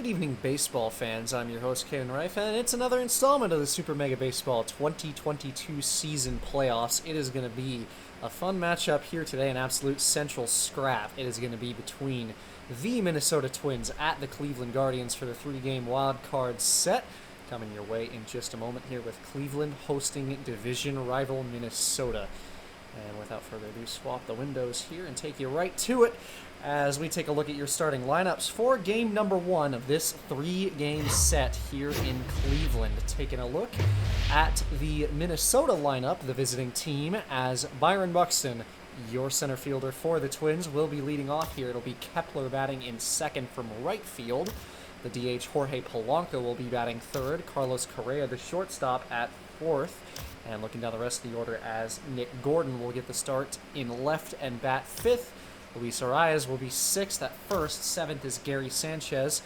Good evening, baseball fans. I'm your host, Kevin Reif, and it's another installment of the Super Mega Baseball 2022 season playoffs. It is going to be a fun matchup here today, an absolute central scrap. It is going to be between the Minnesota Twins at the Cleveland Guardians for the three-game wild card set. Coming your way in just a moment here with Cleveland hosting division rival Minnesota. And without further ado, swap the windows here and take you right to it as we take a look at your starting lineups for game number one of this three-game set here in Cleveland. Taking a look at the Minnesota lineup, the visiting team, as Byron Buxton, your center fielder for the Twins, will be leading off here. It'll be Kepler batting in second from right field. The DH Jorge Polanco will be batting third. Carlos Correa, the shortstop, at fourth. And looking down the rest of the order, as Nick Gordon will get the start in left and bat fifth. Luis Arias will be sixth at first. Seventh is Gary Sanchez,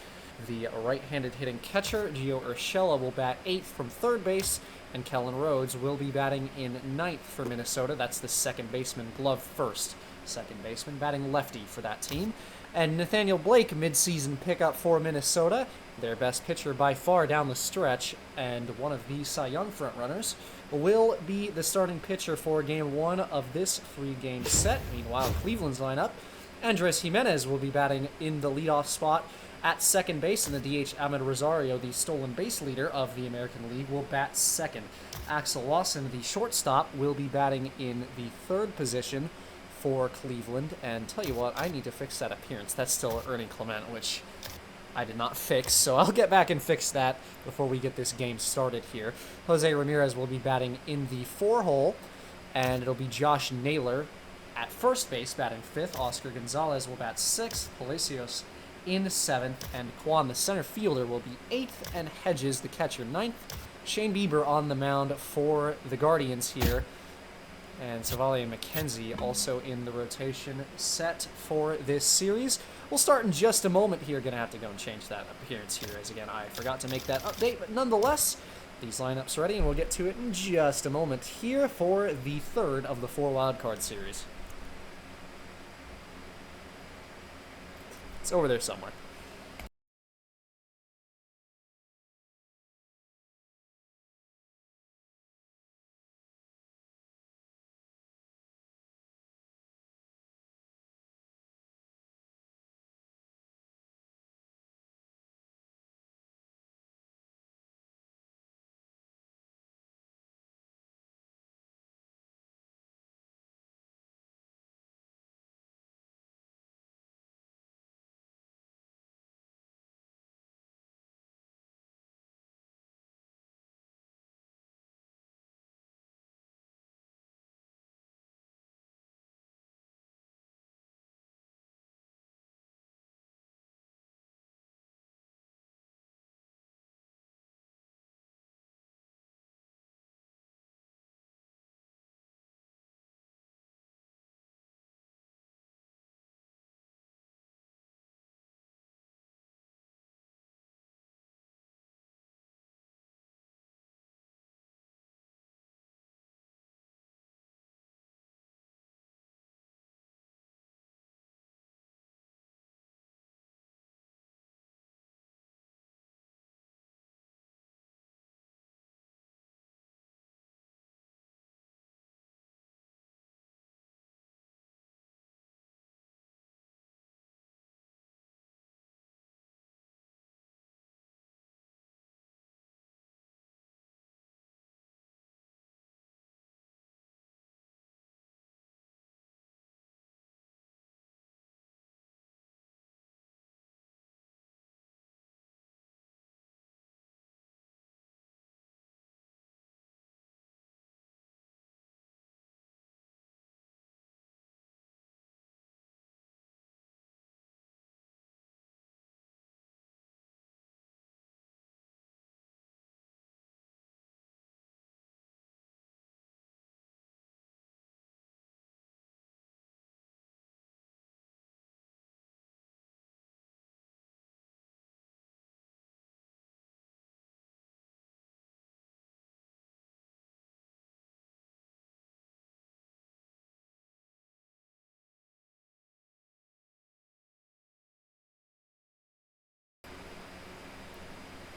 the right-handed hitting catcher. Gio Urshela will bat eighth from third base. And Kellen Rhodes will be batting in ninth for Minnesota. That's the second baseman, glove first. Second baseman batting lefty for that team. And Nathaniel Blake, midseason pickup for Minnesota, their best pitcher by far down the stretch, and one of the Cy Young frontrunners, will be the starting pitcher for Game 1 of this three-game set. Meanwhile, Cleveland's lineup, Andres Jimenez will be batting in the leadoff spot at second base, and the DH Ahmed Rosario, the stolen base leader of the American League, will bat second. Axel Lawson, the shortstop, will be batting in the third position for Cleveland. And tell you what, I need to fix that appearance. That's still Ernie Clement, which I did not fix, so I'll get back and fix that before we get this game started here. Jose Ramirez will be batting in the four-hole, and it'll be Josh Naylor at first base batting fifth. Oscar Gonzalez will bat sixth. Palacios in seventh, and Kwan, the center fielder, will be eighth, and Hedges, the catcher, ninth. Shane Bieber on the mound for the Guardians here, and Savali McKenzie also in the rotation set for this series. We'll start in just a moment here. Going to have to go and change that appearance here, as again, I forgot to make that update, but nonetheless, these lineups ready, and we'll get to it in just a moment here for the third of the four wildcard series. It's over there somewhere.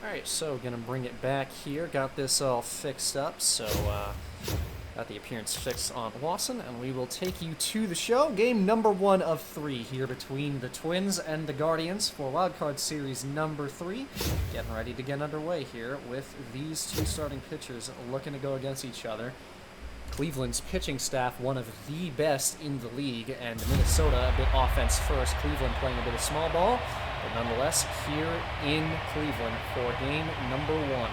Alright, so gonna bring it back here. Got this all fixed up, so got the appearance fixed on Lawson, and we will take you to the show. Game number 1 of 3 here between the Twins and the Guardians for Wildcard Series number 3. Getting ready to get underway here with these two starting pitchers looking to go against each other. Cleveland's pitching staff, one of the best in the league, and Minnesota a bit offense first. Cleveland playing a bit of small ball, but nonetheless here in Cleveland for game number 1.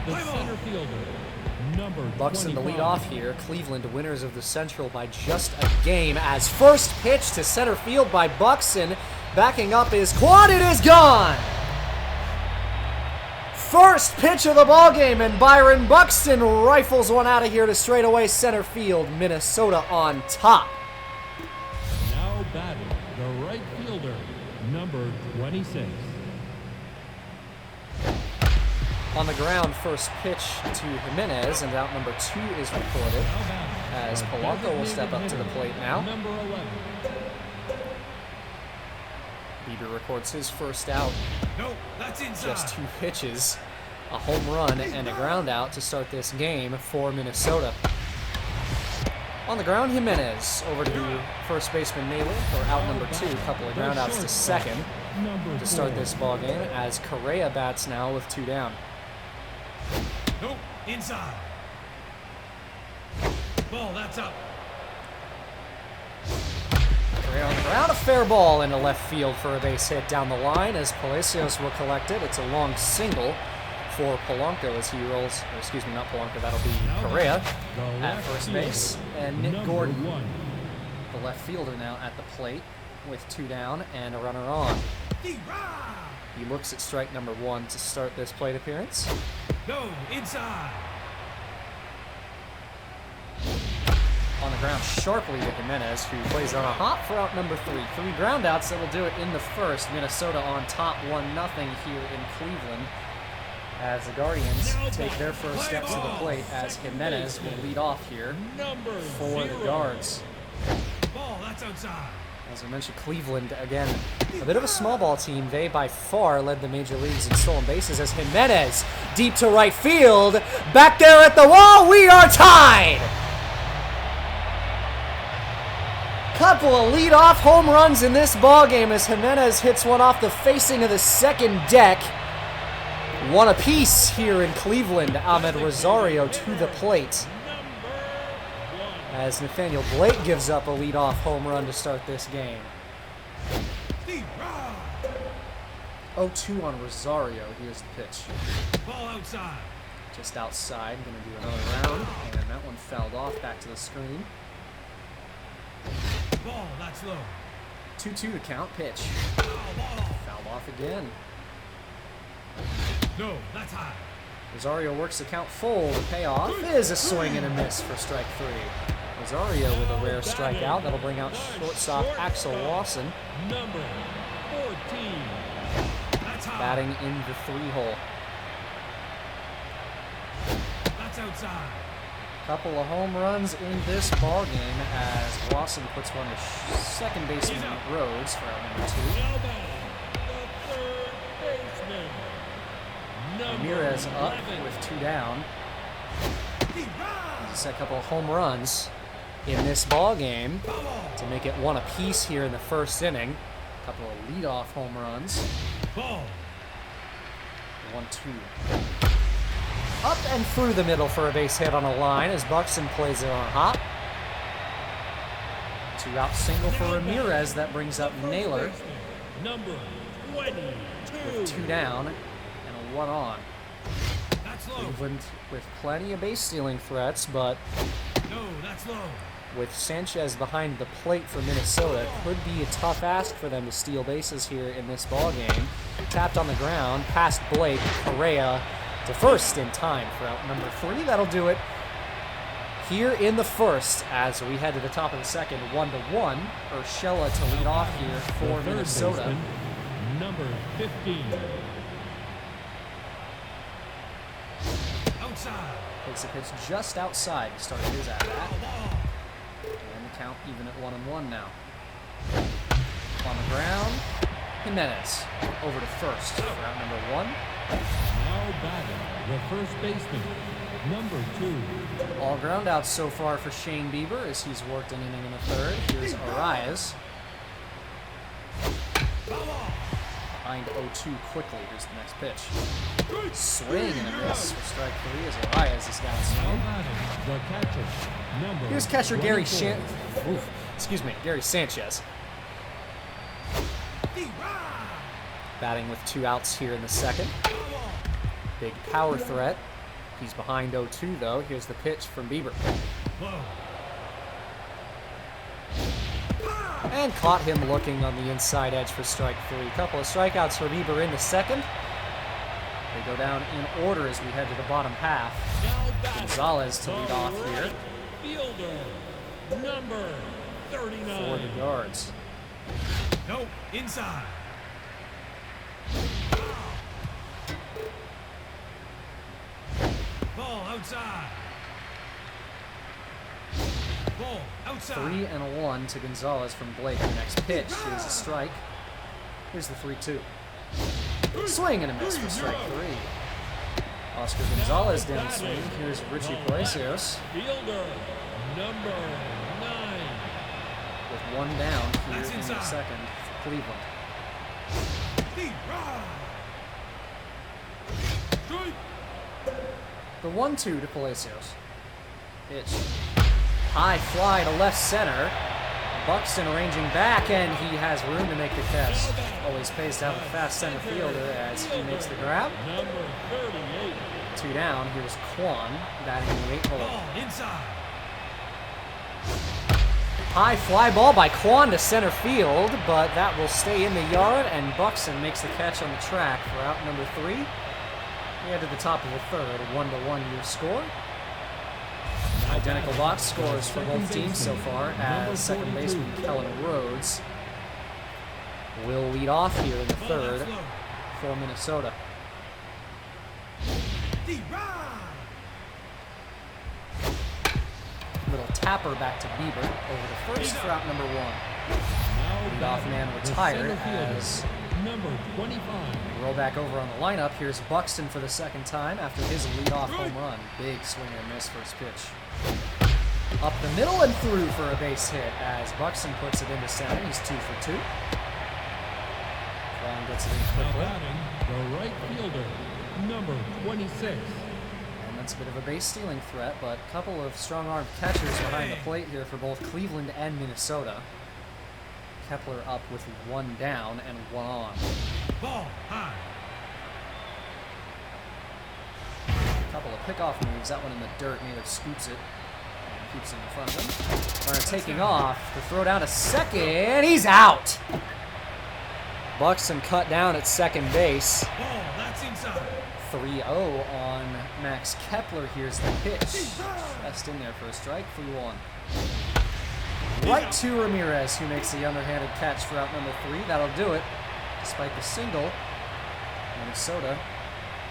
The center fielder, number Buxton to 25. lead off here. Cleveland winners of the Central by just a game, as first pitch to center field by Buxton. Backing up is Quad. It is gone. First pitch of the ball game, and Byron Buxton rifles one out of here to straightaway center field. Minnesota on top. Now batting the right fielder, number 26. On the ground, first pitch to Jimenez, and out number 2 is recorded as Polanco will step up to the plate now. Number 11. Bieber records his first out. No, that's inside. Just 2 pitches, a home run and a ground out to start this game for Minnesota. On the ground, Jimenez over to first baseman Naylor for out number 2. A couple of ground outs to second to start this ball game as Correa bats now with 2 down. No, inside. Ball, that's up. Correa on the ground, a fair ball into left field for a base hit down the line as Palacios will collect it. It's a long single for Polanco as he rolls, or excuse me, not Polanco, that'll be Correa at first base. And Nick Gordon, the left fielder now at the plate with 2 down and a runner on. He looks at strike number 1 to start this plate appearance. No, inside. On the ground sharply to Jimenez, who plays on a hop for out number 3. 3 ground outs that'll do it in the first. Minnesota on top 1-0 here in Cleveland as the Guardians take their first steps to the plate as Jimenez will lead off here for the Guards. Ball, that's outside. As I mentioned, Cleveland, again, a bit of a small ball team. They, by far, led the major leagues in stolen bases as Jimenez, deep to right field, back there at the wall, we are tied! Couple of lead-off home runs in this ballgame as Jimenez hits one off the facing of the second deck. One apiece here in Cleveland. Ahmed Rosario to the plate as Nathaniel Blake gives up a leadoff home run to start this game. 0-2 on Rosario. Here's the pitch. Ball outside. Just outside. Going to do another round. And that one fouled off. Back to the screen. Ball, that's low. 2-2 to count. Pitch. Fouled off again. No, that's high. Rosario works the count full. The payoff is a swing and a miss for strike 3. Rosario with a rare strikeout. That'll bring out shortstop Axel Lawson. Number 14. That's high. Batting in the 3-hole. That's outside. Couple of home runs in this ball game as Lawson puts one to second baseman Rhodes for out number 2. Now batting the third baseman, number Ramirez up 11. with 2 down. Just a couple of home runs in this ball game to make it 1 apiece here in the first inning. A couple of leadoff home runs. Ball. 1-2. Up and through the middle for a base hit on a line as Buxton plays it on a hop. 2-out single for Ramirez. That brings up Naylor Number 22. with 2 down and a 1 on. That's low. Cleveland with plenty of base stealing threats, but No, that's low. with Sanchez behind the plate for Minnesota, could be a tough ask for them to steal bases here in this ball game. Tapped on the ground, past Blake, Correa to first in time for out number 3. That'll do it here in the first as we head to the top of the second, 1-1. Urshela to lead off here for The third Minnesota. baseman, number 15. Outside. Takes a pitch just outside to start his at-bat. And the Count even at 1-1 now. On the ground, Jimenez over to first for out number 1. Now batting the first baseman, number 2. All ground outs so far for Shane Bieber as he's worked an inning in the third. Here's Arias. Behind 0-2 quickly. Here's the next pitch. Swing and a miss for strike 3 as Arias is down Now swing. batting the catcher, number Here's catcher Gary 24. Gary Sanchez. Batting with 2 outs here in the second. Big power threat. He's behind 0-2 though. Here's the pitch from Bieber. Low. And caught him looking on the inside edge for strike 3. Couple of strikeouts for Bieber in the second. They go down in order as we head to the bottom half. Now batting Gonzalez to the lead off right here fielder, number 39. for the Guards. No, inside. Ball outside. Ball outside. 3-1 to Gonzalez from Blake. The next pitch. Here's a strike. Here's the 3-2. Swing and a miss for strike 3. Oscar Gonzalez down swing. Here's Richie Palacios Fielder, number 9. with 1 down here That's in the inside. second for Cleveland. Deep run. Strike. The 1-2 to Palacios. Pitch. High fly to left center. Buxton arranging back, and he has room to make the catch. Always pays to have a fast center fielder as he makes the grab. Number 38. 2 down. Here's Kwan batting in the 8th hole. Ball inside. High fly ball by Kwan to center field, but that will stay in the yard, and Buxton makes the catch on the track for out number 3. We head to the top of the third, 1-1 your score. Identical box scores for both teams so far, as second baseman Kellen Rhodes will lead off here in the Ball third that's low. for Minnesota. Deep run. Little tapper back to Bieber over the first for out number 1. Now Leadoff man batting the retired center fielder, as number 25. roll back over on the lineup. Here's Buxton for the second time after his leadoff home run. Big swing and miss first pitch. Up the middle and through for a base hit as Buxton puts it into center. He's 2 for 2. Kwan gets it in Now quickly. batting the right fielder, number 26. And that's a bit of a base stealing threat, but a couple of strong-armed catchers behind the plate here for both Cleveland and Minnesota. Kepler up with 1 down and 1 on. Ball high. A couple of pickoff moves. That one in the dirt. Naylor scoops it and keeps it in front of him. Runner taking off. The throw down to second. He's out. Buxton cut down at second base. Ball that's inside. 3-0 on Max Kepler. Here's the pitch. Pressed in there for a strike. 3-1. Right to Ramirez, who makes the underhanded catch for out number 3. That'll do it. Despite the single, Minnesota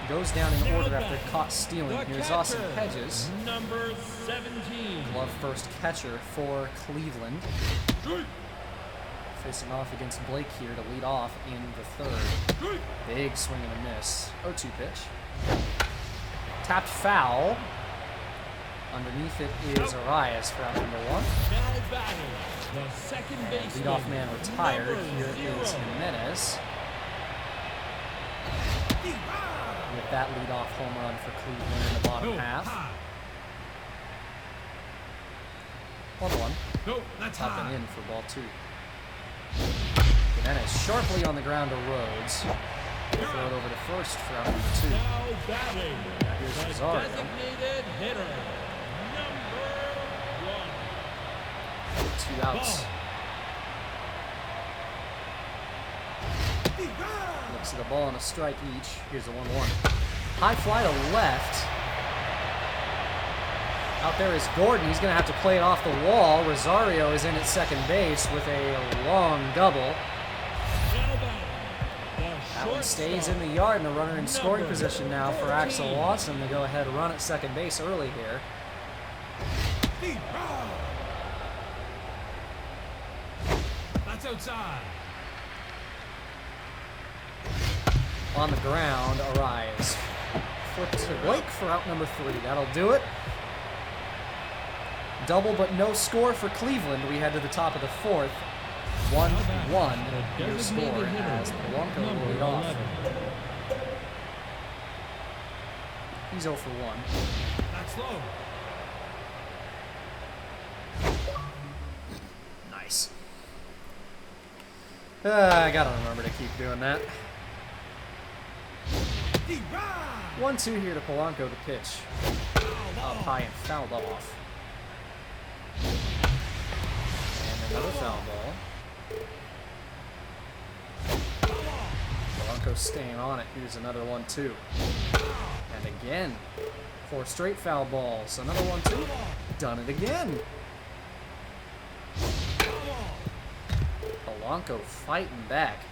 goes down in order after caught stealing. The Here's catcher, Austin Hedges, number 17. glove first catcher for Cleveland. Facing off against Blake here to lead off in the third. Big swing and a miss. 0-2 pitch. Tapped foul. Underneath it is Arias for out number 1. Now batting the second baseman, Leadoff man retired. number Here is 0. Jimenez. With that leadoff home run for Cleveland in the bottom No, half. high. 1-1. No, that's Up and high. in for ball 2. Jimenez sharply on the ground to Rhodes. Throw it over to first for out number 2. Now batting Here's the Rosario. designated hitter, number 1. 2 outs. Looks at the ball and a strike each. Here's a 1-1. High fly to left. Out there is Gordon. He's going to have to play it off the wall. Rosario is in at second base with a long double. Now batting That one stays shortstop, in the yard, and the runner in scoring number position now for Axel 14. Watson to go ahead and run at second base early here. That's outside. On the ground, Arias. Flip to Blake for out number 3. That'll do it. Double but no score for Cleveland. We head to the top of the 4th. 1-1 your score as Polanco will lead off. He's 0 for 1. That's low. Nice. I gotta remember to keep doing that. 1-2 here to Polanco to pitch. Up high and fouled off. And another foul ball. Polanco staying on it. Here's another 1-2. And again. 4 straight foul balls. Another 1-2. Done it again. Polanco fighting back.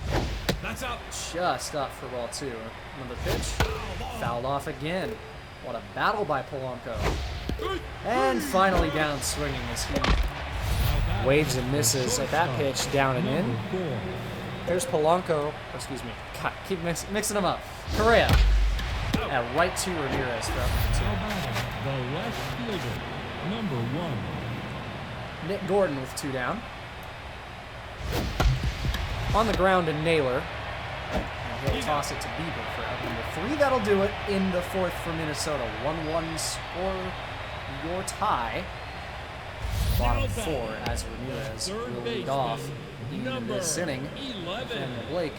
That's up. Just up for ball 2. Another pitch. Fouled off again. What a battle by Polanco. And finally down swinging as he waves and misses at that pitch down and in. There's Polanco. Excuse me. God, keep mixing them up. Correa. Right to Ramirez for up The left fielder, number 1. 2. Nick Gordon with 2 down. On the ground and Naylor. And he'll toss it to Bieber for out number 3. That'll do it in the 4th for Minnesota. 1-1 score your tie. Bottom 4 as Ramirez will lead off in this inning. Nathaniel Blake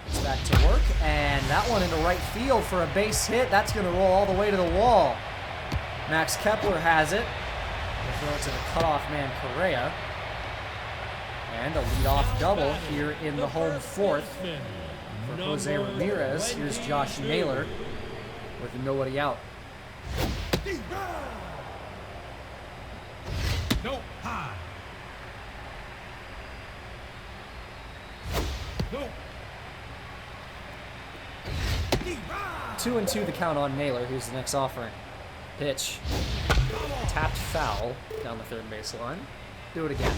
is back to work. And that one into right field for a base hit. That's going to roll all the way to the wall. Max Kepler has it. He'll throw it to the cutoff man Correa. And a leadoff double here in the home 4th for Jose Ramirez. Here's Josh Naylor with nobody out. No, high. No. 2-2 the count on Naylor. Here's the next offering. Pitch. Tapped foul down the 3rd baseline. Do it again.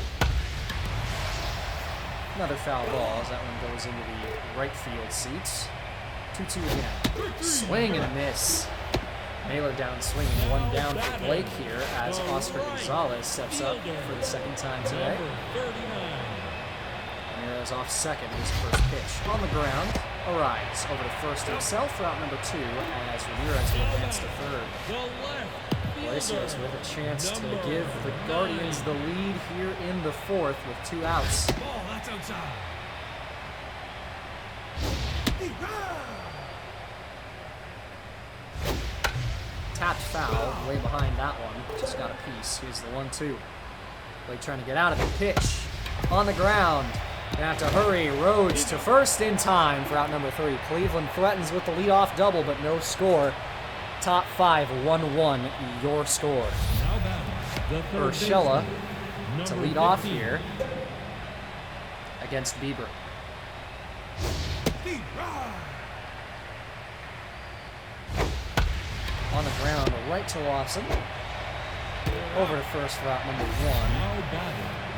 Another foul ball as that one goes into the right field seats. 2-2 again. Swing and a miss. Naylor down swinging. 1 down for Blake here as Oscar Gonzalez steps up for the 2nd time today. Ramirez off second. His first pitch. On the ground. Arias over to first himself for out number 2 as Ramirez will advance to 3rd. Iglesias with a chance to give the Guardians the lead here in the 4th with 2 outs. Ball, that's outside. Tapped foul, way behind that one. Just got a piece. Here's the 1-2. Blake trying to get out of the pitch. On the ground. Gonna have to hurry. Rhodes to first in time for out number 3. Cleveland threatens with the leadoff double, but no score. Top 5, 1-1, your score. Urshela to lead off here against Bieber. On the ground, right to Lawson. Over to first for out number 1.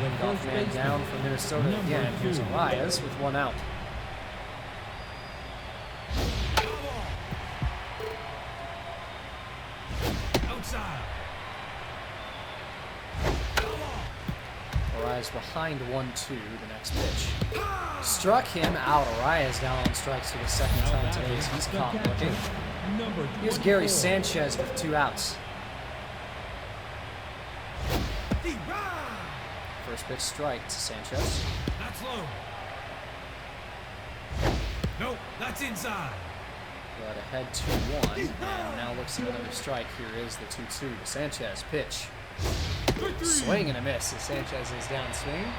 Leadoff man down for Minnesota again. Here's Arias with 1 out. Arias behind 1-2, the next pitch. Struck him out. Arias down on strikes for the 2nd time today as he's caught looking. Here's Gary Sanchez with 2 outs. First pitch strike to Sanchez. That's low. No, that's inside. But ahead 2-1, and now looks at another strike. Here is the 2-2 to Sanchez. Pitch. Swing and a miss as Sanchez is down swinging.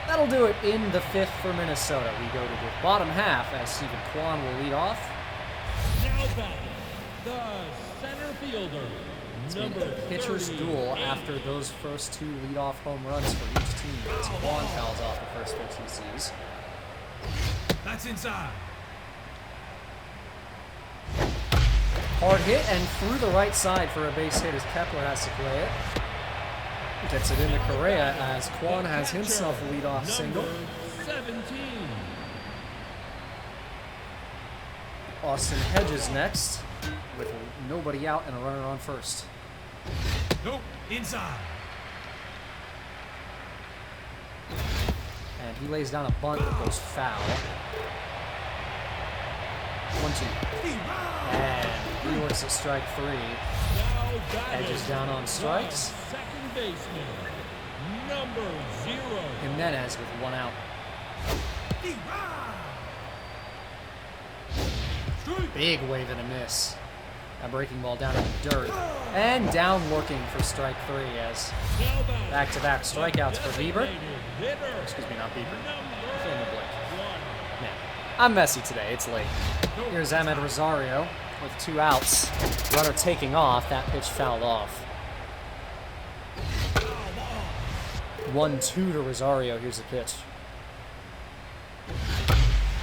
That'll do it in the 5th for Minnesota. We go to the bottom half as Stephen Kwan will lead off. Now back, the center fielder. It's been a pitcher's duel after those first 2 leadoff home runs for each team. As Kwan fouls off the first pitch he sees. That's inside. Hard hit and through the right side for a base hit as Kepler has to play it. Gets it into Correa as Quan has himself a leadoff single. Number 17. Austin Hedges next with nobody out and a runner on first. Nope. Inside. And he lays down a bunt that goes foul. 1-2. And he works at strike 3. Now batting. Hedges down on strikes. Second baseman, number 0. Jimenez with 1 out. Big wave and a miss. A breaking ball down in the dirt. And down looking for strike 3 as Now batting. back-to-back strikeouts for Bieber. Hitter, Excuse me, not Bieber. number Fill in the blank. 1. Man, I'm messy today. It's late. Here's Ahmed Rosario with 2 outs. Runner taking off. That pitch fouled off. 1-2 to Rosario. Here's the pitch.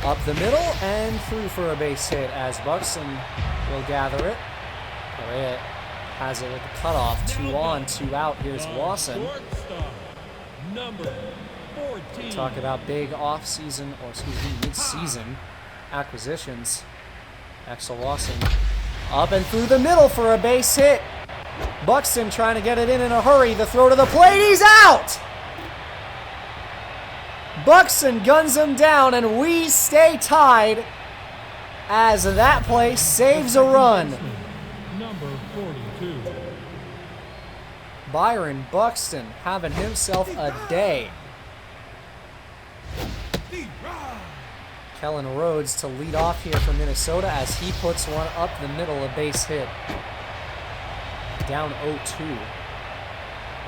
Up the middle and through for a base hit as Buxton will gather it. Correa has it with the cutoff. 2 on, 2 out. Here's Lawson. Shortstop, number 14. Talk about big off-season, or excuse me, mid-season acquisitions. Axel Lawson up and through the middle for a base hit. Buxton trying to get it in a hurry. The throw to the plate. He's out! Buxton guns him down, and we stay tied as that play saves a run. Number 42. Byron Buxton having himself a day. Kellen Rhodes to lead off here for Minnesota as he puts one up the middle, a base hit. Down 0-2.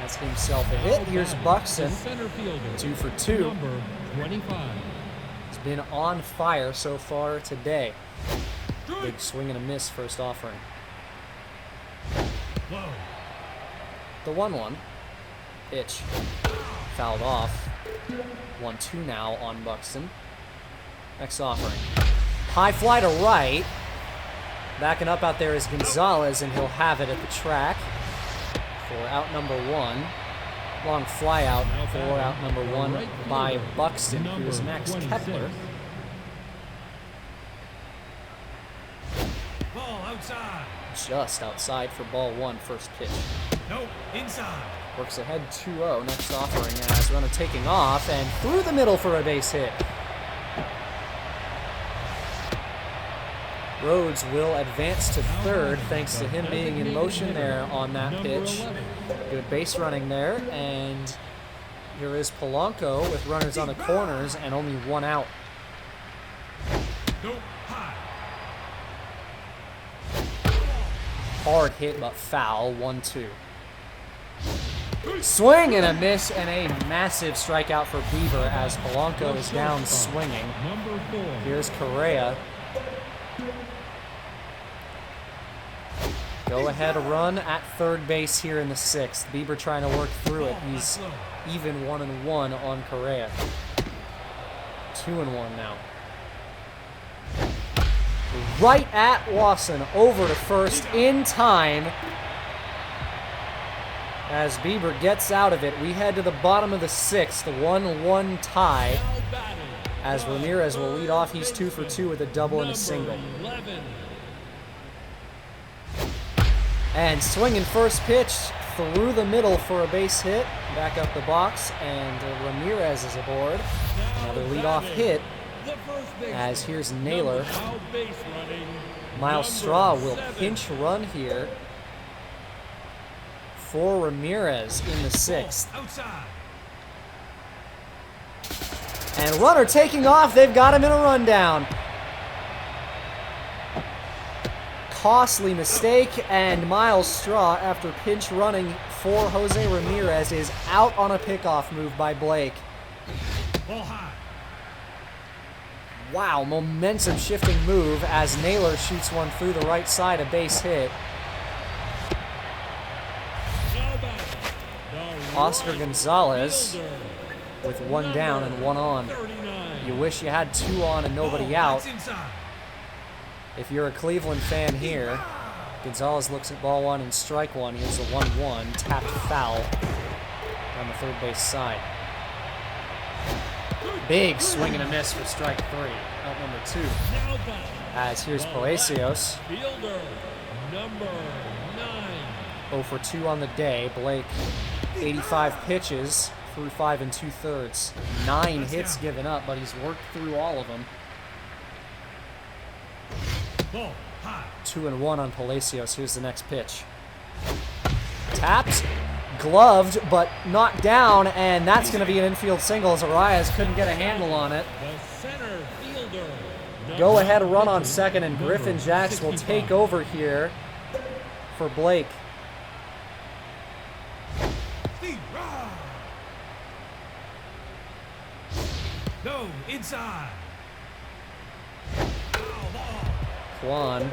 That's himself a hit. Here's Buxton, The center fielder, 2 for 2. number 25. He's been on fire so far today. Big swing and a miss first offering. Low. The 1-1 pitch fouled off. 1-2 now on Buxton. Next offering. High fly to right. Backing up out there is Gonzalez, and he'll have it at the track for out number 1. Long fly out for out number 1 by Buxton, who is Max Kepler. Ball outside. Just outside for ball 1, first pitch. Nope. Inside. Works ahead 2-0, next offering as runner taking off and through the middle for a base hit. Rhodes will advance to third thanks to him being in motion there on that pitch. Good base running there, and here is Polanco with runners on the corners and only 1 out. Nope. High. Hard hit but foul, 1-2. Swing and a miss and a massive strikeout for Bieber as Polanco is down swinging. Number 4. Here's Correa. Go ahead run at third base here in the 6th. Bieber trying to work through it. He's even 1-1 on Correa. 2-1 now. Right at Lawson, over to first in time. As Bieber gets out of it, we head to the bottom of the 6th, 1-1 tie. Now batting. As Ramirez will lead off, he's 2 for 2 with a double and a single. Number 11. And swinging first pitch through the middle for a base hit. Back up the box, and Ramirez is aboard. Another leadoff hit. The first baseman, As here's Naylor. now base running, Miles number Straw will 7. pinch run here for Ramirez in the 6th. Outside. And runner taking off. They've got him in a rundown. Costly mistake, and Miles Straw, after pinch running for Jose Ramirez, is out on a pickoff move by Blake. Ball high. Wow, momentum shifting move as Naylor shoots one through the right side, a base hit. Now batting, the Oscar right Gonzalez fielder, with 1 down and 1 on. 39. You wish you had 2 on and nobody Ball, out. that's inside. If you're a Cleveland fan here, Gonzalez looks at ball 1 and strike 1. Here's a 1-1, tapped foul. on the third base side. Big swing and a miss for strike 3. Out number 2. Now batting. As here's The Palacios. left fielder, number 9. 0 for 2 on the day. Blake, 85 pitches through 5 2/3. 9 hits given up, but he's worked through all of them. Ball high. 2-1 on Palacios. Here's the next pitch. Tapped, gloved, but knocked down, and that's going to be an infield single as Arias couldn't get a handle on it. The center fielder. Go ahead run on second, and Griffin Jacks will take over here for Blake. No, inside. Kwan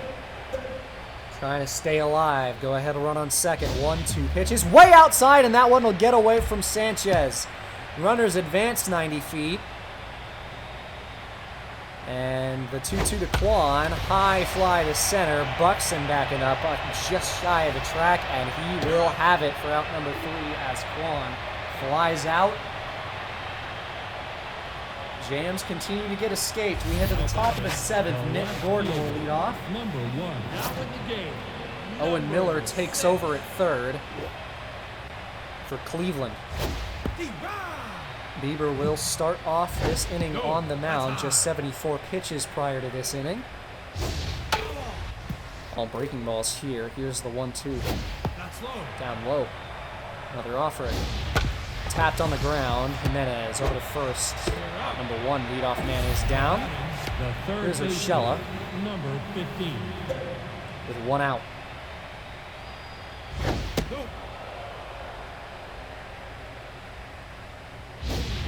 trying to stay alive. Go ahead run on second. 1-2 pitches. Way outside, and that one will get away from Sanchez. Runners advanced 90 feet. And the 2-2 to Kwan. High fly to center. Buxton backing up just shy of the track, and he will have it for out number 3 as Kwan flies out. Jams continue to get escaped. We head to the top of the 7th. Nick Gordon will lead off. Number 1 out in the game. Owen Miller takes over at third for Cleveland. Bieber will start off this inning on the mound. Just 74 pitches prior to this inning. All breaking balls here. Here's the 1-2. Down low. Another offering. Tapped on the ground. Jimenez over to first. Number 1 leadoff man is down. The third Here's baseman, Urshela number 15. with 1 out.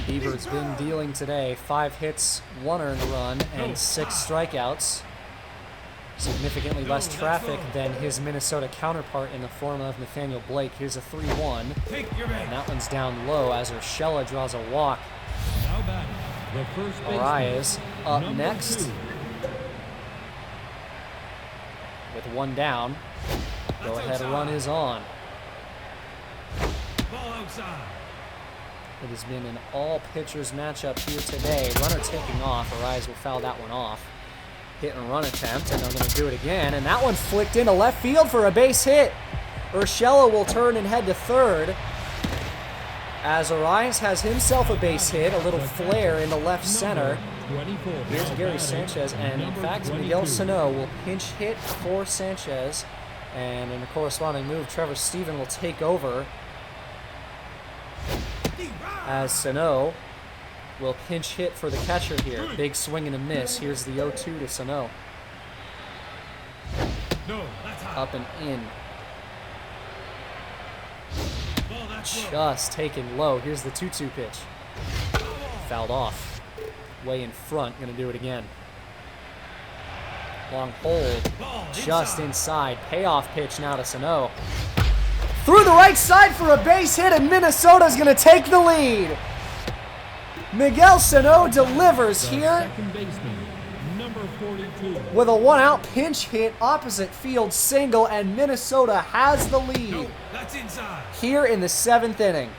Bieber's been dealing today. 5 hits, 1 earned run, and 6 strikeouts. Significantly less traffic than his Minnesota counterpart in the form of Nathaniel Blake. Here's a 3-1, and that one's down low as Urshela draws a walk. Now batting, the first baseman, Arias up number next 2. with 1 down. Go ahead, run is on. Ball outside. It has been an all pitchers matchup here today. Runner taking off. Arias will foul that one off. Hit and run attempt, and they're going to do it again. And that one flicked into left field for a base hit. Urshela will turn and head to third. As Arias has himself a base hit, a little flare into left center. Here's Gary Sanchez, and in fact, Miguel Sano will pinch hit for Sanchez. And in a corresponding move, Trevor Stephen will take over as Sano will pinch hit for the catcher here. Big swing and a miss. Here's the 0-2 to Sano. No, that's high. Up and in. Ball that's low. Just taken low. Here's the 2-2 pitch. Fouled off. Way in front. Going to do it again. Long hold. Ball Just inside. Payoff pitch now to Sano. Through the right side for a base hit, and Minnesota's going to take the lead. Miguel Sano delivers The here second baseman, number 42. with a 1-out pinch hit, opposite field single, and Minnesota has the lead No, that's inside. here in the 7th inning.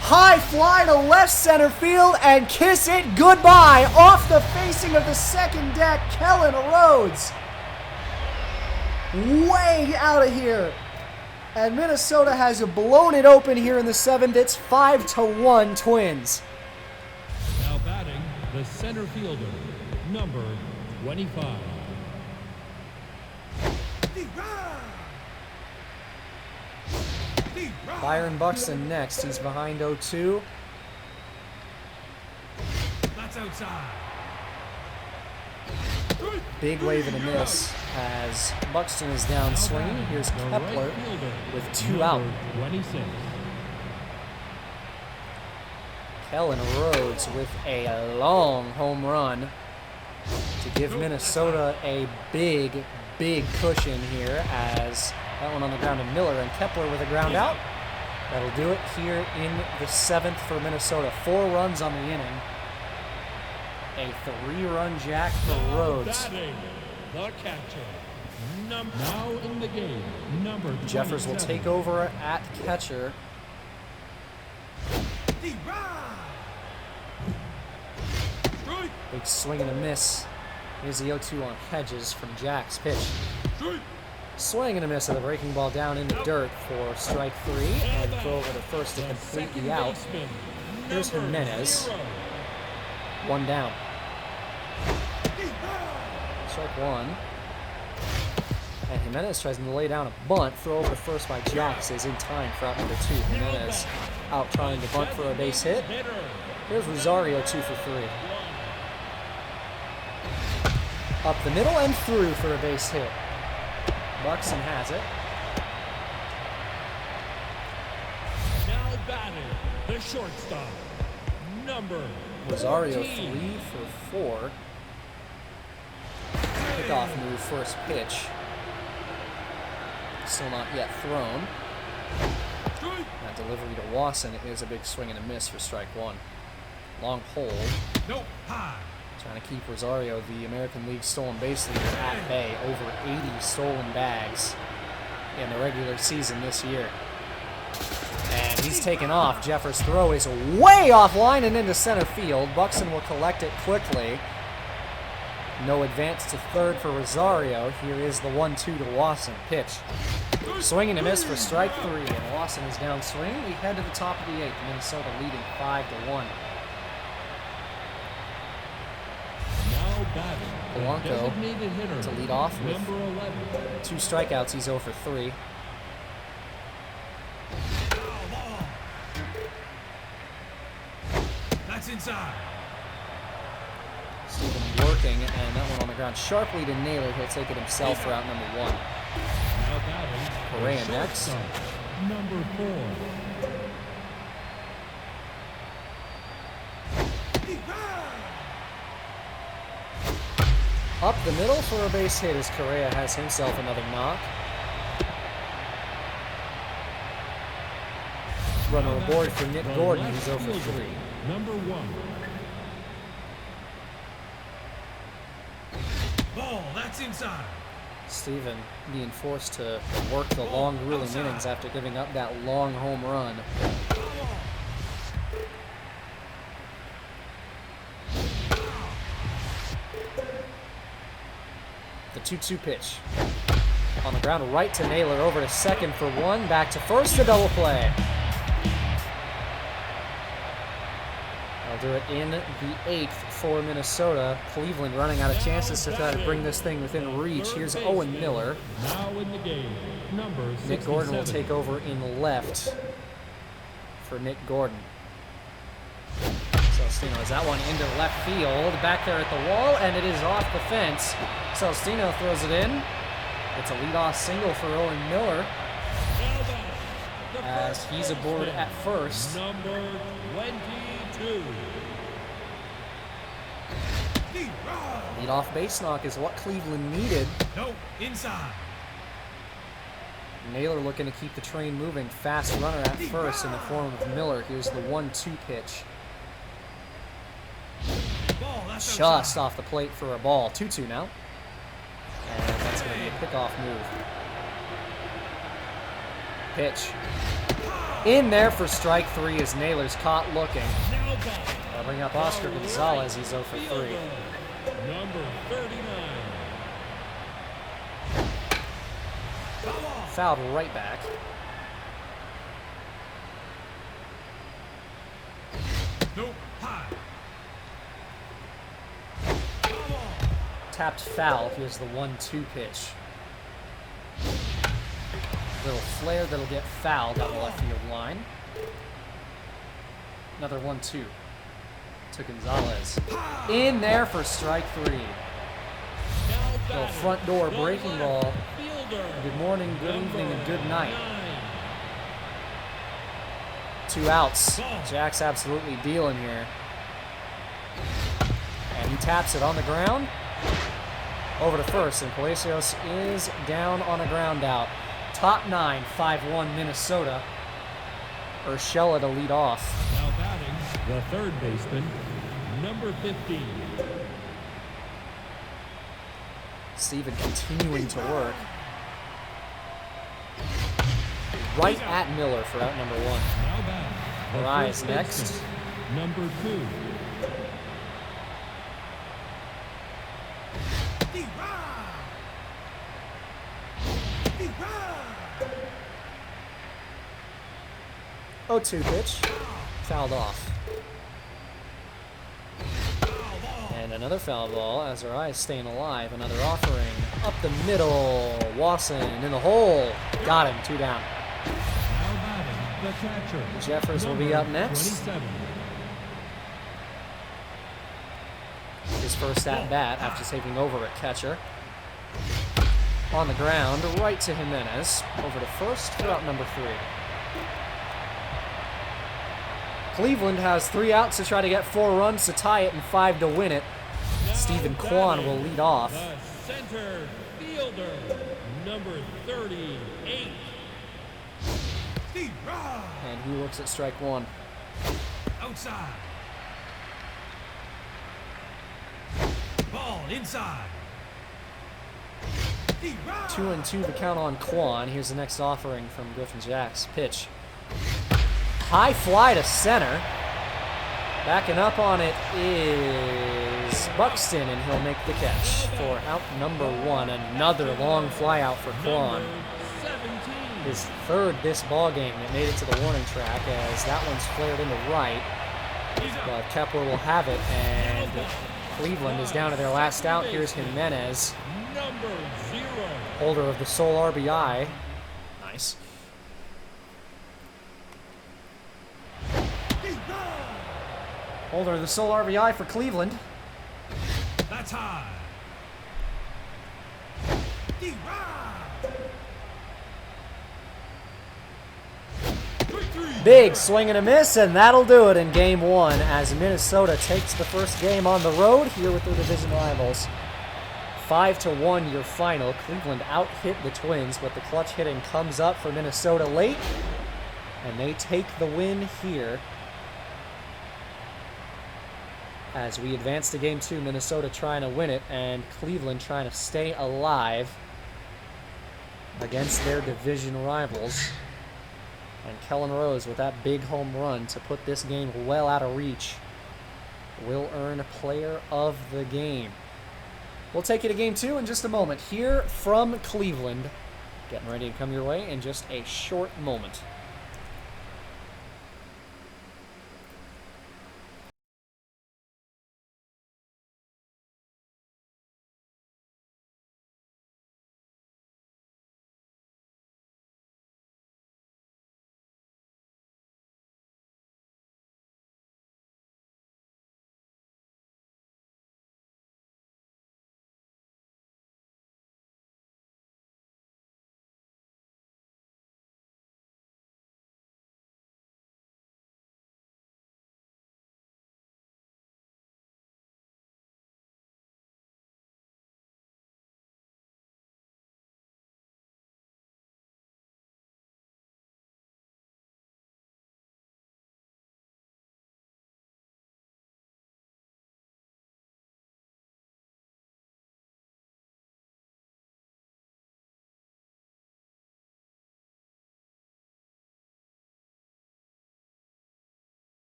High fly to left center field, and kiss it goodbye off the facing of the second deck. Kellen Rhodes way out of here. And Minnesota has blown it open here in the 7th. It's 5-1 Twins. Now batting, the center fielder, number 25. Byron Buxton next. He's behind 0-2. That's outside. Big wave and a miss as Buxton is down swinging. Here's The right Kepler fielder, with 2 out. number 26. Kellen Rhodes with a long home run to give Minnesota a big, big cushion here as that one on the ground to Miller, and Kepler with a ground out. That'll do it here in the 7th for Minnesota. 4 runs on the inning. A 3-run jack for Rhodes. Batting, the catcher. Now in the game, number 27. Jeffers will take over at catcher Big swing and a miss. Here's the 0-2 on Hedges from Jack's pitch. Swing and a miss of the breaking ball down in the dirt for strike 3, and throw over to first to complete the out. Here's Jimenez. 1 down. Strike 1. And Jimenez tries to lay down a bunt. Throw over to first by Jacks is in time for out number 2. Jimenez out trying to bunt for a base hit. Here's Rosario 2 for 3. Up the middle and through for a base hit. Buxton has it. Now batting, the shortstop, number Rosario 14. 3 for 4. Kickoff move, first pitch. Still not yet thrown. That delivery to Wasson is a big swing and a miss for strike 1. Long hold. Nope. High. Trying to keep Rosario, the American League stolen base leader, at bay. Over 80 stolen bags in the regular season this year. And he's taken off. Jeffers' throw is way offline and into center field. Buxton will collect it quickly. No advance to third for Rosario. Here is the 1-2 to Wasson. Pitch. Swing and a miss for strike 3. And Wasson is down swing. We head to the top of the 8th. Minnesota leading 5-1. Now batting, the Blanco designated hitter, to lead off with number 11. 2 strikeouts. He's 0 for 3. That's inside. Steven working, and that one on the ground sharply to Naylor. He'll take it himself for out number 1. Now batting, Correa the next. shortstop, number 4. Up the middle for a base hit as Correa has himself another knock. Runner aboard for Nick The Gordon, left who's 0 for fielder, 3. number 1. Ball. That's inside. Steven being forced to work the long, grueling innings after giving up that long home run. The 2-2 pitch. On the ground, right to Naylor, over to second for 1, back to first, a double play. I'll do it in the 8th for Minnesota. Cleveland running out of chances to try to bring this thing within reach. Here's Owen Miller. Now in the game, number 67. Nick Gordon will take over in left for Nick Gordon. Celestino has that one into left field, back there at the wall, and it is off the fence. Celestino throws it in. It's a leadoff single for Owen Miller as he's aboard at first. Number 22. Leadoff base knock is what Cleveland needed. Nope. Inside. Naylor looking to keep the train moving. Fast runner at first in the form of Miller. Here's the 1-2 pitch. Ball. That's Just outside. off the plate for a ball. 2-2 now. And that's going to be a pickoff move. Pitch. In there for strike 3 as Naylor's caught looking. Now batting, I'll bring up Oscar Gonzalez. He's 0 for 3. number 39. Fouled right back. Nope. High. Tapped foul. Here's the 1-2 pitch. Little flare that'll get fouled on the left field line. Another 1-2 to Gonzalez. In there for strike 3. Little front door breaking ball. Good morning, good evening, and good night. 2 outs. Jack's absolutely dealing here. And he taps it on the ground. Over to first, and Palacios is down on a ground out. Top 9, 5-1 Minnesota. Urshela to lead off. Now batting, the third baseman, number 15. Steven continuing to work. Right at Miller for out number 1. Now batting, Rise first next. baseman, number 2. Oh, 2 pitch. Fouled off. And another foul ball as our eyes staying alive. Another offering. Up the middle. Wasson in the hole. Got him. 2 down. Now batting, the catcher. Jeffers will be number up next. 27. His first at bat after taking over at catcher. On the ground, right to Jimenez. Over to first for out number 3. Cleveland has 3 outs to try to get 4 runs to tie it and 5 to win it. Now Stephen Kwan will batting, lead off. The center fielder, number 38. And he looks at strike 1. Outside. Ball inside. 2-2 the count on Kwan. Here's the next offering from Griffin Jacks. Pitch. High fly to center. Backing up on it is Buxton, and he'll make the catch for out number 1. Another long fly out for Kwan. Number 17. His 3rd this ball game that made it to the warning track, as that one's flared into right. But Kepler will have it, and Cleveland is down to their last out. Here's Jimenez, Number 0. holder of the sole RBI. Nice. Holder of the sole RBI for Cleveland. That's high. Big swing and a miss, and that'll do it in game 1 as Minnesota takes the first game on the road here with their division rivals. 5-1 your final. Cleveland out-hit the Twins, but the clutch hitting comes up for Minnesota late, and they take the win here. As we advance to game 2, Minnesota trying to win it, and Cleveland trying to stay alive against their division rivals. And Kellen Rose with that big home run to put this game well out of reach will earn player of the game. We'll take you to game 2 in just a moment here from Cleveland. Getting ready to come your way in just a short moment.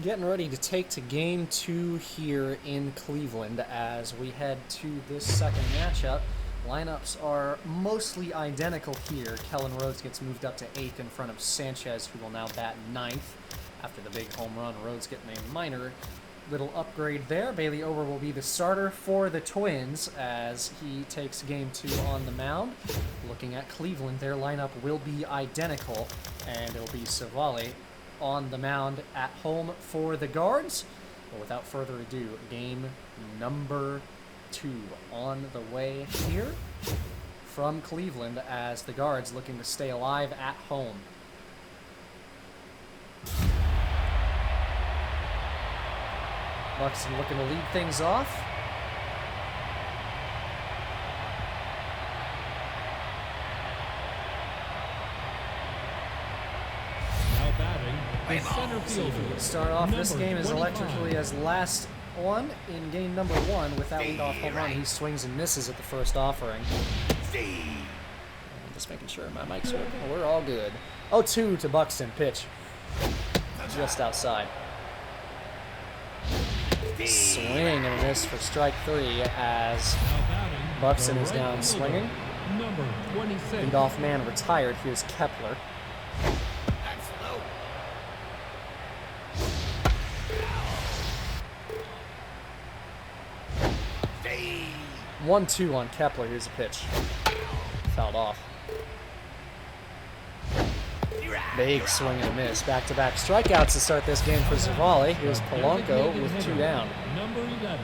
Getting ready to take to game 2 here in Cleveland as we head to this second matchup. Lineups are mostly identical here. Kellen Rhodes gets moved up to 8th in front of Sanchez, who will now bat 9th. After the big home run, Rhodes getting a minor little upgrade there. Bailey Ober will be the starter for the Twins as he takes game 2 on the mound. Looking at Cleveland, their lineup will be identical, and it'll be Savali on the mound at home for the Guards. But without further ado, game number 2 on the way here from Cleveland as the Guards looking to stay alive at home. Buxton looking to lead things off. Now batting, the center fielder. Start off this number game as 25. electrically as last one in game number 1 with that leadoff home run. He swings and misses at the first offering. And just making sure my mic's working. We're all good. 0-2 to Buxton. Pitch just outside. Swing and a miss for strike 3 as Now batting, Buxton the is right down fielder, swinging. Number 26. Leadoff man retired. Here's Kepler. That's low. 1-2 on Kepler. Here's a pitch. Fouled off. Big swing and a miss. Back-to-back strikeouts to start this game for Zavali. Here's Polanco with 2 down. Number 11.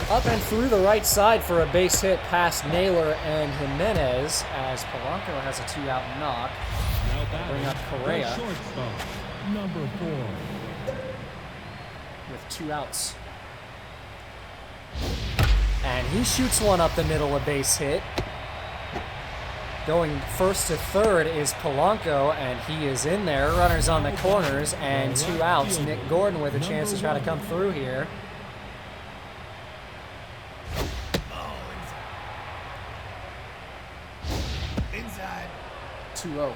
Up and through the right side for a base hit past Naylor and Jimenez as Polanco has a 2-out knock. Now batting, Bring up the Correa. shortstop, number 4. With 2 outs. And he shoots one up the middle, a base hit. Going first to third is Polanco, and he is in there. Runners on the corners, and 2 outs. Nick Gordon with a chance to try to come through here. Inside. 2-0.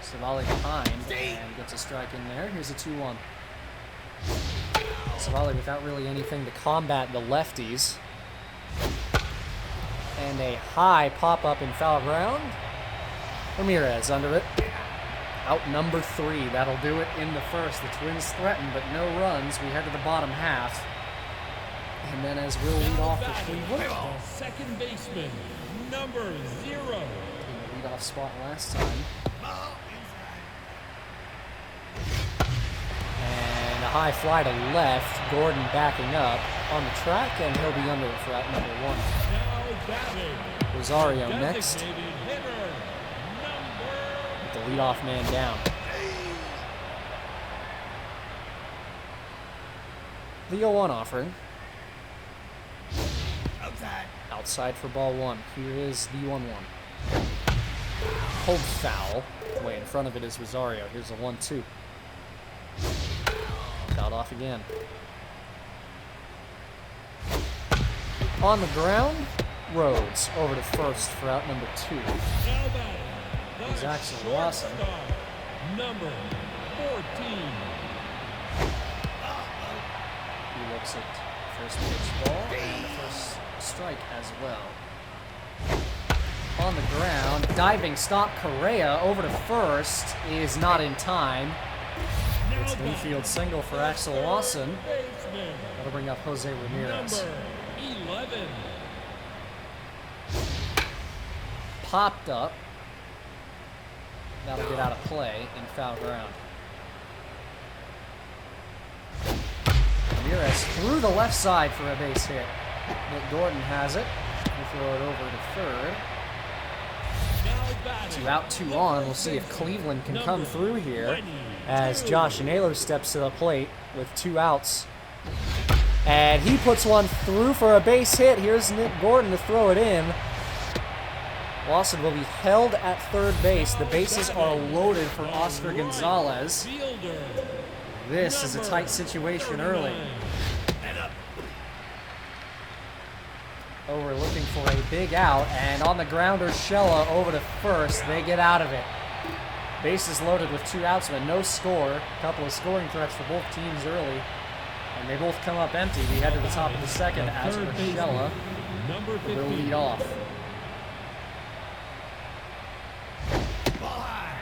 Savali behind and gets a strike in there. Here's a 2-1. Savali without really anything to combat the lefties. And a high pop-up in foul ground. Ramirez under it. Out number 3. That'll do it in the first. The Twins threaten, but no runs. We head to the bottom half. And then as we'll lead off for Cleveland. The second baseman, number 0. In the leadoff spot last time. And a high fly to left. Gordon backing up on the track, and he'll be under it for out number 1. Now batting, Rosario next. designated hitter, number With the leadoff man down. The 0-1 offering. Outside. Outside for ball 1. Here is the 1-1. Hold foul. Way in front of it is Rosario. Here's a 1-2. Fouled off again. On the ground, Rhodes over to first for out number 2. Now batting, He's the actually awesome. shortstop, number 14. He looks at first pitch ball and the first strike as well. On the ground, diving stop Correa over to first is not in time. Now It's an batting, infield single for Axel Lawson. baseman, That'll bring up Jose Ramirez. number 11. Popped up. That'll get out of play in foul ground. Ramirez through the left side for a base hit. Nick Gordon has it. He'll throw it over to third. Now batting, 2 out, 2 on. We'll see if Cleveland can come number through here 20. as Josh Naylor steps to the plate with 2 outs. And he puts one through for a base hit. Here's Nick Gordon to throw it in. Lawson will be held at third base. The bases are loaded for Oscar Gonzalez. Fielder, This is a tight situation early. over looking for a big out, and on the grounder, Shella over to first. They get out of it. Bases loaded with 2 outs, but no score. A couple of scoring threats for both teams early, and they both come up empty. We head to the top of the second as Shella will lead off. Ball high.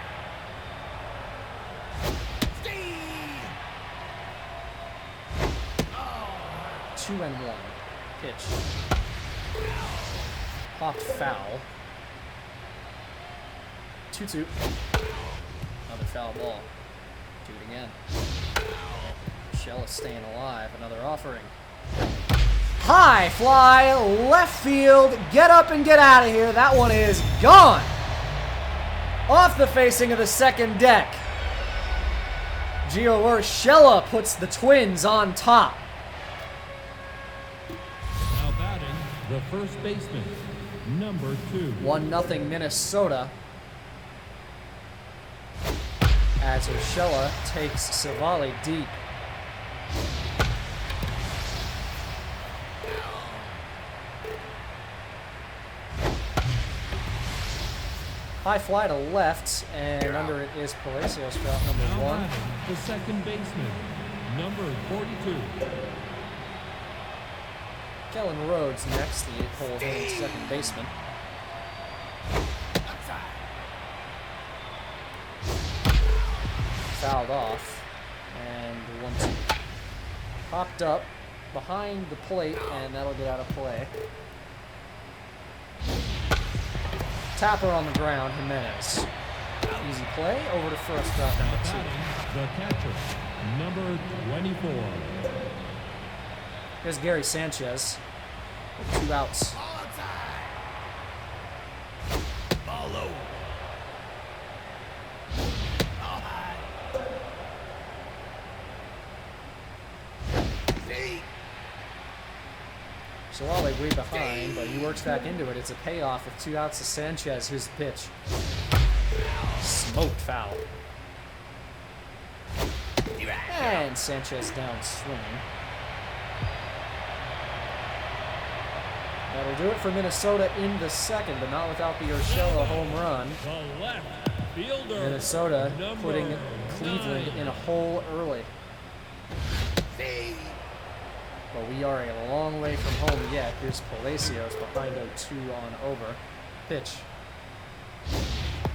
Steve. 2-1. Pitch. Popped foul. 2-2. Another foul ball. Do it again. Shell is staying alive. Another offering. High fly, left field. Get up and get out of here. That one is gone. Off the facing of the second deck. Gio Urshela puts the Twins on top. Now batting, the first baseman, number 2. 1-0 Minnesota. As Urshela takes Savali deep. High fly to left, and under it is Palacios for out number Now 1. batting, the second baseman, number 42. Kellen Rhodes next, the 8-hole hitting second baseman. Outside. Fouled off, and 1-2. Popped up behind the plate, and that'll get out of play. Tapper on the ground, Jimenez. Easy play, over to first for out number 2. Batting, the catcher, number 24. Here's Gary Sanchez with 2 outs. Ball outside. Ball low. Ball high. Steve. So while they way behind, but he works back into it. It's a payoff with 2 outs to Sanchez. Here's the pitch. Smoked foul. And Sanchez down swinging. That'll do it for Minnesota in the second, but not without the Urshela home run. The left fielder, Minnesota number putting Cleveland 9. in a hole early. Steve. But we are a long way from home yet. Here's Palacios behind 0-2 on over. Pitch.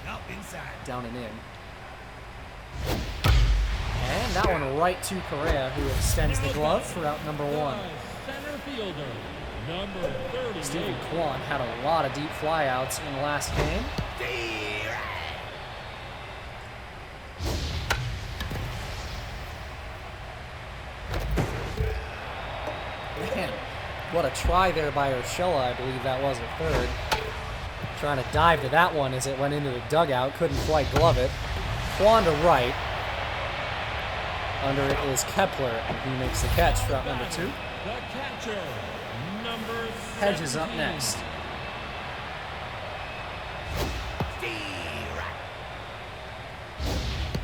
Up inside. Down and in. And that one right to Correa, who extends the glove for out number 1. The center fielder, number 38. Stephen Kwan had a lot of deep flyouts in the last game. Steve. Man, what a try there by Urshela, I believe that was at third. Trying to dive to that one as it went into the dugout, couldn't quite glove it. Kwan to right. Under it is Kepler, and he makes the catch for out number 2. The catcher, number Hedges up 17. next. Steve.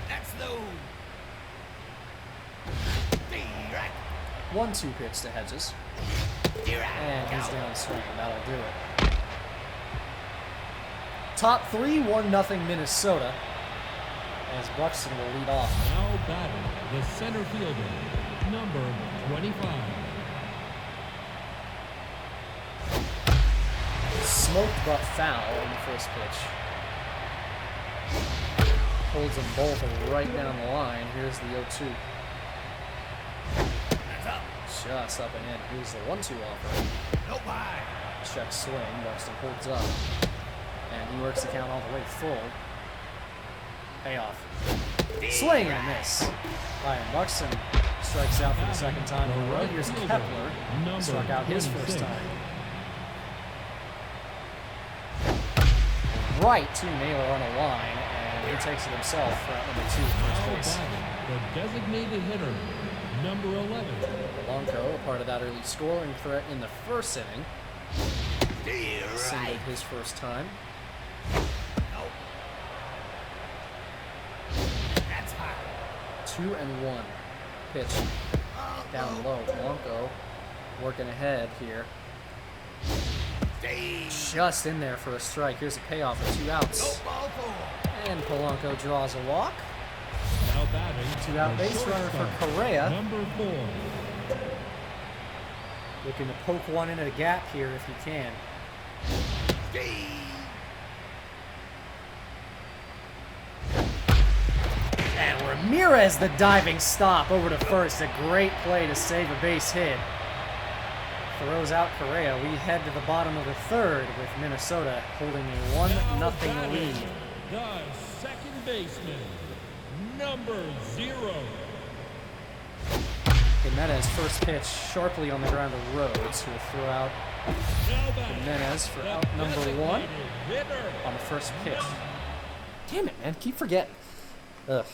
That's low. Steve. 1-2 pitch to Hedges. And he's down swinging. That'll do it. Top 3, 1-0 Minnesota. As Buxton will lead off. Now batting, the center fielder, number 25. Smoked but foul in the first pitch. Holds them both right down the line. Here's the 0-2. That's up. Just up and in. Here's the 1-2 offer. Nope high. Check swing. Buxton holds up. And he works the count all the way full. Payoff. Swing and a miss. Ryan Buxton strikes out for the second time in a row. Here's Kepler. Struck out his first time. Right to Naylor on a line, and he takes it himself for out number 2 first Now base. batting, the designated hitter, number 11. Polanco, a part of that early scoring threat in the first inning. Steve. Singled his first time. Nope. That's high. 2-1. Pitch down low. Polanco working ahead here. Steve. Just in there for a strike. Here's a payoff with 2 outs. Nope, ball 4. And Polanco draws a walk. Now batting, 2-out the base runner for shortstop, Correa. number 4. Looking to poke one into the gap here if he can. Steve. And Ramirez, the diving stop over to first. A great play to save a base hit. Throws out Correa. We head to the bottom of the third with Minnesota holding a 1-0 lead. The second baseman, number 0. Jimenez, first pitch sharply on the ground to Rhodes, who will throw out Now batting, Jimenez for the out number 1 designated hitter, on the first pitch. Damn it, man. Keep forgetting. Ugh.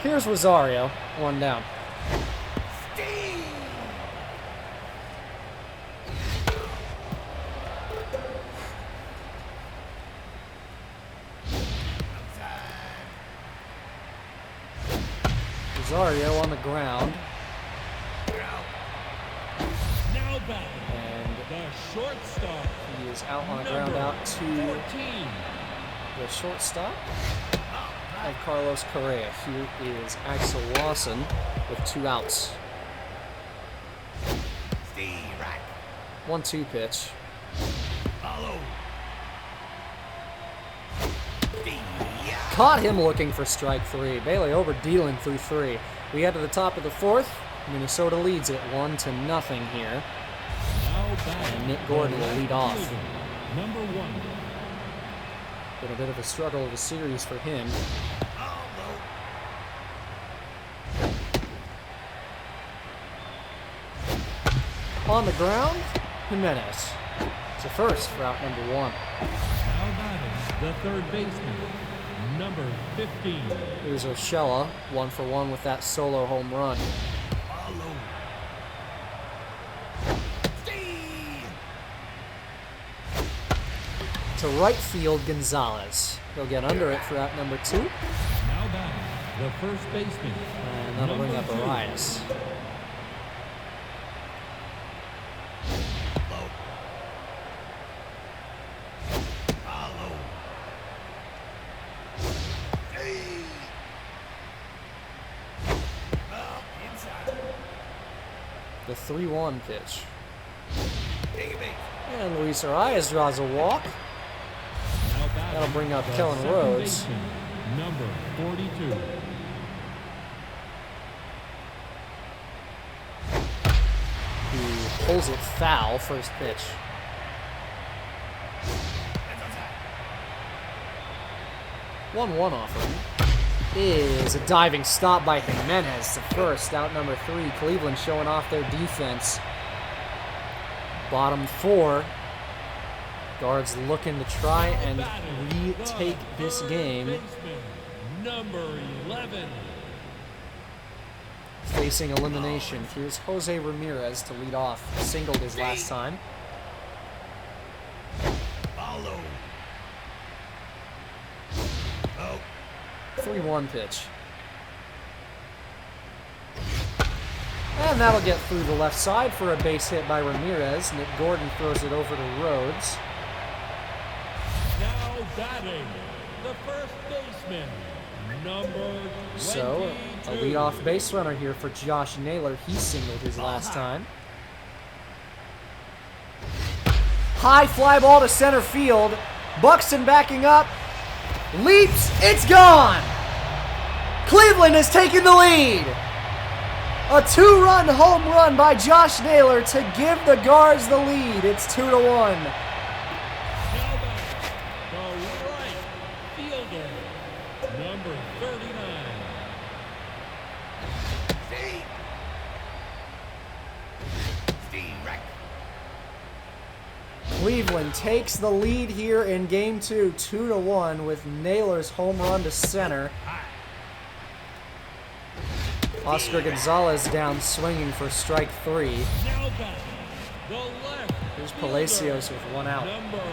Here's Rosario, 1 down. Steve. Rosario on the ground. now batting, And the shortstop, he is out on the ground, number out to 14. the shortstop of Carlos Correa. Here is Axel Lawson with 2 outs. Steve. Right. 1-2 pitch. Follow. Steve. Yeah. Caught him looking for strike 3. Bailey Ober dealing through 3. We head to the top of the 4th. Minnesota leads it 1-0 here. Now batting, And Nick Gordon will lead off. fielder, number 1. Been a bit of a struggle of a series for him. Follow. On the ground, Jimenez. It's a first for out number 1. Now batting, the third baseman, number 15. Here's Urshela, 1-for-1 with that solo home run. Follow. Steve. To right field, Gonzalez. He'll get under it for out number 2, Now batting, the first baseman, and that'll bring up number 2. Arias. Low. Follow. Steve. Up inside. The 3-1 pitch. Take a base. And Luis Arias draws a walk. Now batting, That'll bring up the Kellen second Rhodes. baseman, number 42. Who pulls it foul, first pitch. That's outside. 1-1 offering is a diving stop by Jimenez to first, out number 3. Cleveland showing off their defense. Bottom 4. Guards looking to try and retake this game. Baseman, number 11. Facing elimination. Here's Jose Ramirez to lead off. Singled his last time. Follow. Oh. 3-1 pitch. And that'll get through the left side for a base hit by Ramirez. Nick Gordon throws it over to Rhodes. Now batting, the first baseman, number 22. So, a leadoff base runner here for Josh Naylor. He singled his last time. High fly ball to center field. Buxton backing up. Leaps. It's gone. Cleveland has taken the lead. A 2-run home run by Josh Naylor to give the Guards the lead. It's 2-1. Now batting, the right fielder, number 39. Steve. Steve. Right. Cleveland takes the lead here in Game 2, 2-1, with Naylor's home run to center. Oscar Gonzalez down swinging for strike 3. Now batting, the left Here's fielder, Palacios with 1 out. number 9.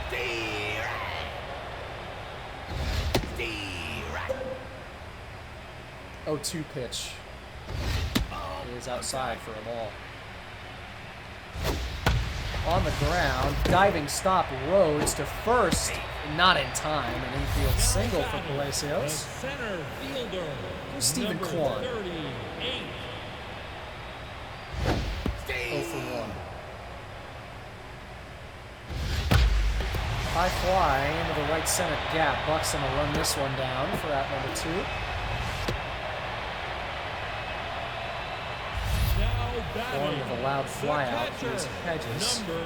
Steve. Right. Steve. Right. 0-2 pitch. is outside for a ball. On the ground, diving stop, Rhodes to first, not in time. An infield single for Palacios. Center fielder. Stephen number Kwan. 38. 0 for 1. High fly into the right center gap. Buxton will run this one down for out number 2. Now One batting. with a loud fly the out. catcher, Here's Hedges Number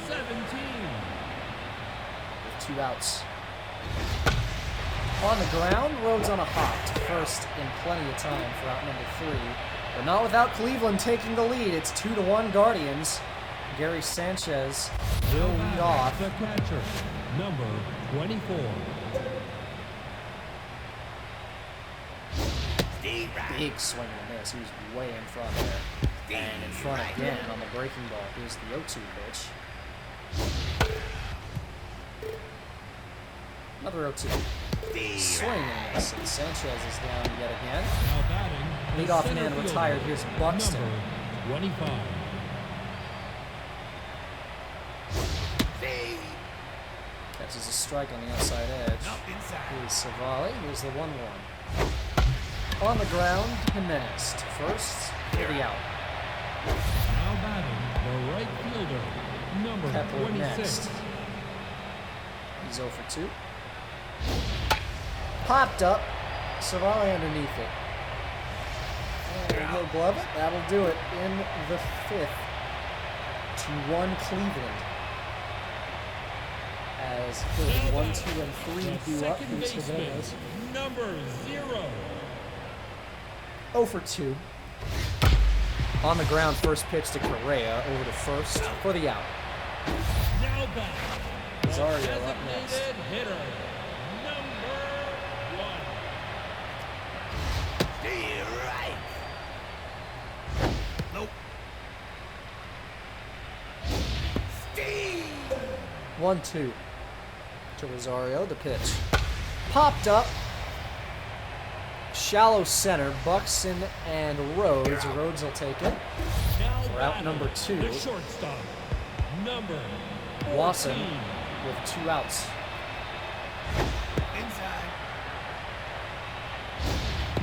17. with 2 outs. On the ground, Rhodes on a hop to first in plenty of time for out number 3. But not without Cleveland taking the lead. It's 2-1 Guardians. Gary Sanchez will lead off. The catcher, number 24. Big swing and a miss. He was way in front there. And in front again on the breaking ball. Here's the 0-2 pitch. Another 0-2. Swing and a miss. And Sanchez is down yet again. Now batting. the Leadoff center man fielder, retired. Here's Buxton. Number 25. Catches a strike on the outside edge. Up inside. Here's Savali. Here's the 1-1. On the ground, Jimenez to first for the out. Now batting. The right fielder, number Kepler 26. next. He's 0 for 2. Popped up. Savali underneath it. And he'll glove it. That'll do it in the 5th. 2-1 Cleveland. As Phillies 1, 2, and 3 do up. Second Here's baseman, Jimenez. number 0. 0 for 2. On the ground, first pitch to Correa, over to first for the out. Now batting. the Rosario up designated next. hitter, number 1. Stay right. Nope. Steve. 1-2 to Rosario, the pitch. Popped up. Shallow center, Buxton and Rhodes. Rhodes will take it. Now For out batting, number 2. the shortstop, number 14. Wasson with 2 outs. Inside.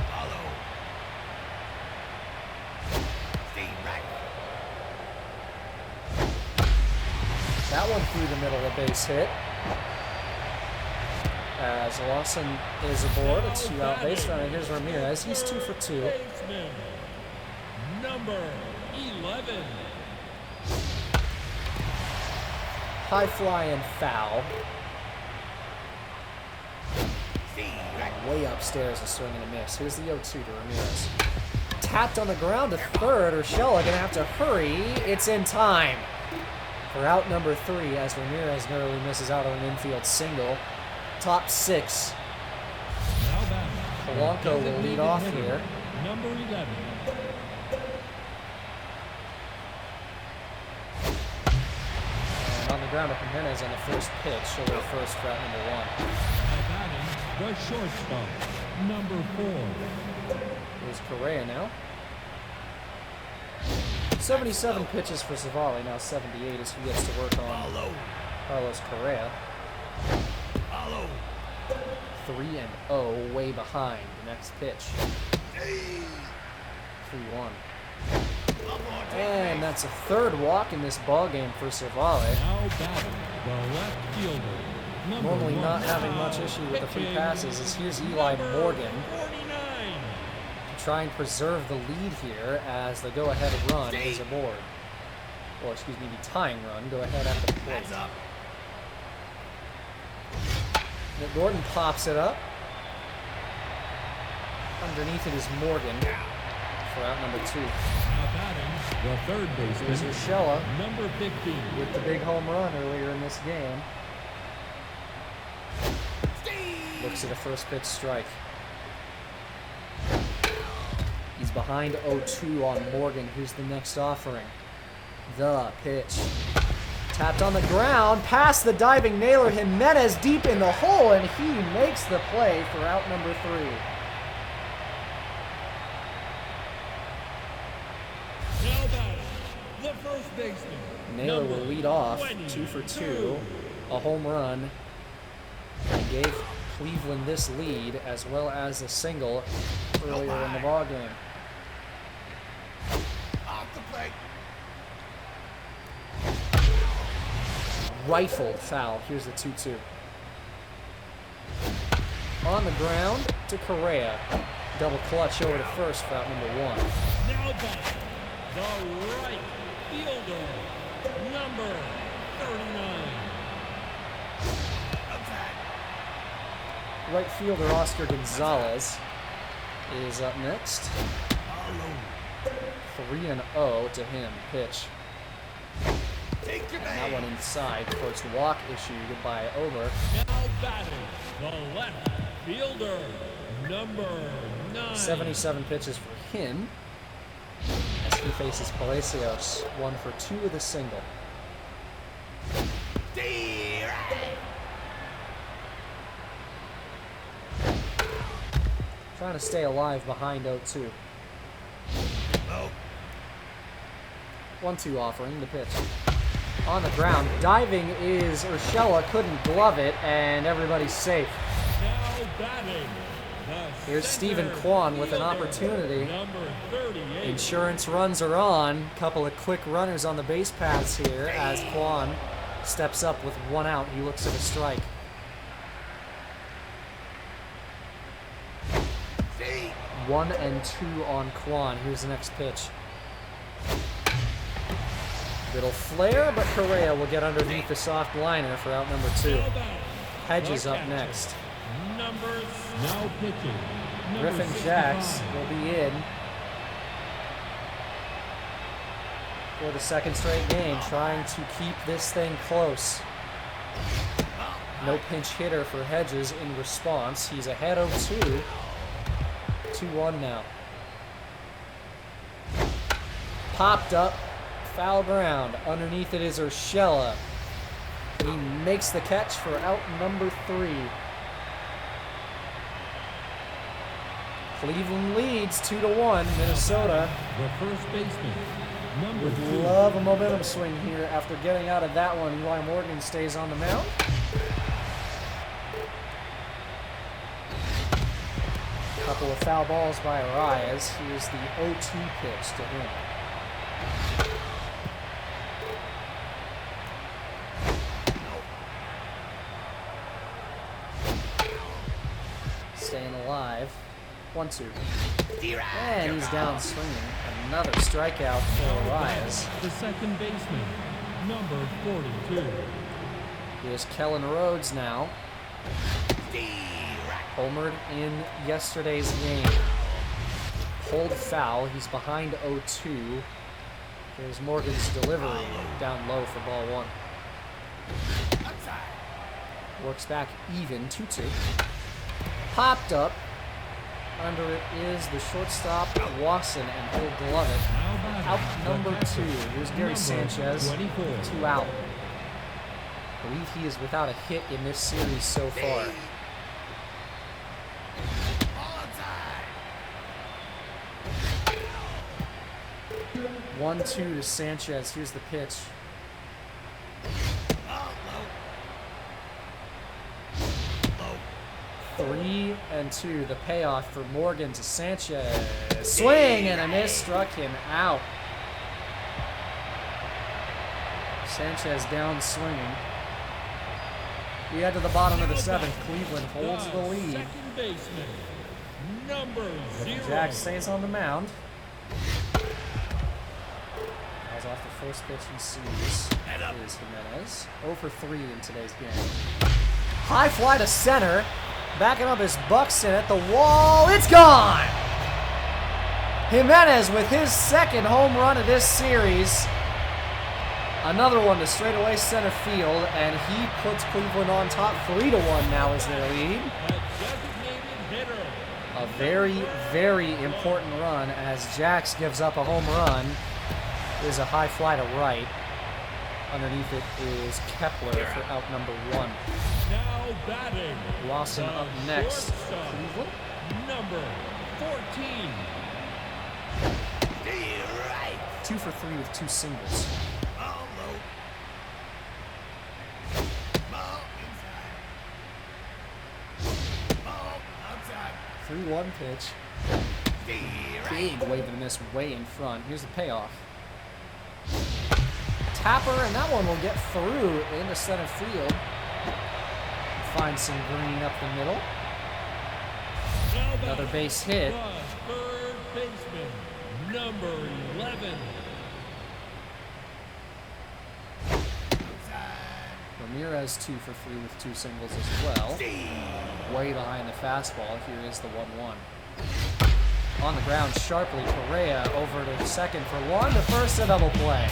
Follow. Stay right. That one through the middle, a base hit. As Lawson is aboard, a 2-out base runner. Here's Ramirez. He's 2 for 2. Baseman, number 11. High fly and foul. Stay right. Way upstairs, a swing and a miss. Here's the 0-2 to Ramirez. Tapped on the ground to third. Urshela gonna have to hurry. It's in time for out number 3 as Ramirez narrowly misses out on an infield single. Top 6. Now batting, Polanco will lead designated off hitter, here. number 11. And on the ground, Jimenez on the first pitch. He'll go first for out number 1. Now batting, the shortstop, number 4. Here's Correa now. 77 pitches for Savali, now 78 as he gets to work on Follow. Carlos Correa. Follow. 3-0, way behind. The next pitch, Stay. 3-1. One more time. And that's a third walk in this ball game for Savali. Now batting, the left fielder, number Normally 1. not having much issue with the free Pitching, passes as here's Eli number Morgan 49. to try and preserve the lead here as the go-ahead run is aboard. Or excuse me, the tying run. Go ahead at the plate. That's up. Gordon pops it up. Underneath it is Morgan for out number 2. Now batting, the third Here's baseman, Urshela number 15. with the big home run earlier in this game. Steve. Looks at a first pitch strike. He's behind 0-2 on Morgan. Who's the next offering? The pitch. Tapped on the ground, past the diving nailer, Jimenez deep in the hole, and he makes the play for out number 3. baseman. Naylor will number lead off, 22. 2 for 2, a home run, and gave Cleveland this lead as well as a single earlier in the ball game. Off the plate. Rifled foul. Here's the 2-2. On the ground to Correa. Double clutch over to first for out number 1. Now back, the right fielder, number 39. Right fielder Oscar Gonzalez is up next. 3-0 to him. Pitch. Take your That one man. inside. First walk issued by Ober. Now batting, the left fielder, number 9. 77 pitches for him as he faces Palacios. 1 for 2 with a single. D-right. Trying to stay alive behind 0-2. Oh. 1-2 offering the pitch. On the ground. Diving is Urshela. Couldn't glove it, and everybody's safe. Now batting, the Here's center Stephen Kwan with an fielder, opportunity. number 38. Insurance runs are on. Couple of quick runners on the base paths here as Kwan steps up with 1 out. He looks at a strike. D. 1-2 on Kwan. Here's the next pitch. Little flare, but Correa will get underneath the soft liner for out number 2. Now batting, Hedges the up catcher, next. Numbers now pitching. Number Griffin 65. Jacks will be in for the second straight game, trying to keep this thing close. No pinch hitter for Hedges in response. He's ahead 0-2. 2-1 now. Popped up. Foul ground. Underneath it is Urshela. He makes the catch for out number 3. Cleveland leads 2-1. Minnesota The first baseman, number would 2. love a momentum swing here after getting out of that one. Eli Morgan stays on the mound. Couple of foul balls by Arias. Here's the 0-2 pitch to him. Staying alive. 1-2. D-right. And he's down swinging. Another strikeout for Arias. The second baseman, number 42. Here's Kellen Rhodes now. D-right. Homered in yesterday's game. Pulled foul. He's behind 0-2. Here's Morgan's delivery down low for ball 1. Outside. Works back even. 2-2. Popped up. Under it is the shortstop, Watson, and he'll glove it. Now batting, Out the number catcher, 2. Here's Gary number Sanchez. 24. 2 out. I believe he is without a hit in this series so far. Onside. 1-2 to Sanchez. Here's the pitch. Oh, low. 3-2. The payoff for Morgan to Sanchez. Swing and a miss. Struck him out. Sanchez down swinging. We head to the bottom of the 7th. Cleveland holds the lead. Second baseman, number 0. Jack stays on the mound. Fouls off the first pitch he sees. Is Jimenez. 0 for 3 in today's game. High fly to center. Backing up his Buxton at the wall. It's gone! Jimenez with his second home run of this series. Another one to straightaway center field, and he puts Cleveland on top. 3-1 now is their lead. A designated hitter. A very, very important run as Jax gives up a home run. There's a high fly to right. Underneath it is Kepler for out number 1. Now batting, Lawson the up next. shortstop, Cleveland. number 14. D-right. 2 for 3 with 2 singles. Ball low. Ball inside. Ball outside. 3-1 pitch. Direct. Big wave and miss way in front. Here's the payoff. Tapper, and that one will get through into center field. Find some green up the middle. Another base hit. Third baseman, number 11. Ramirez 2 for 3 with 2 singles as well. Way behind the fastball. Here is the 1-1. On the ground sharply, Correa over to second for 1. To first, a double play.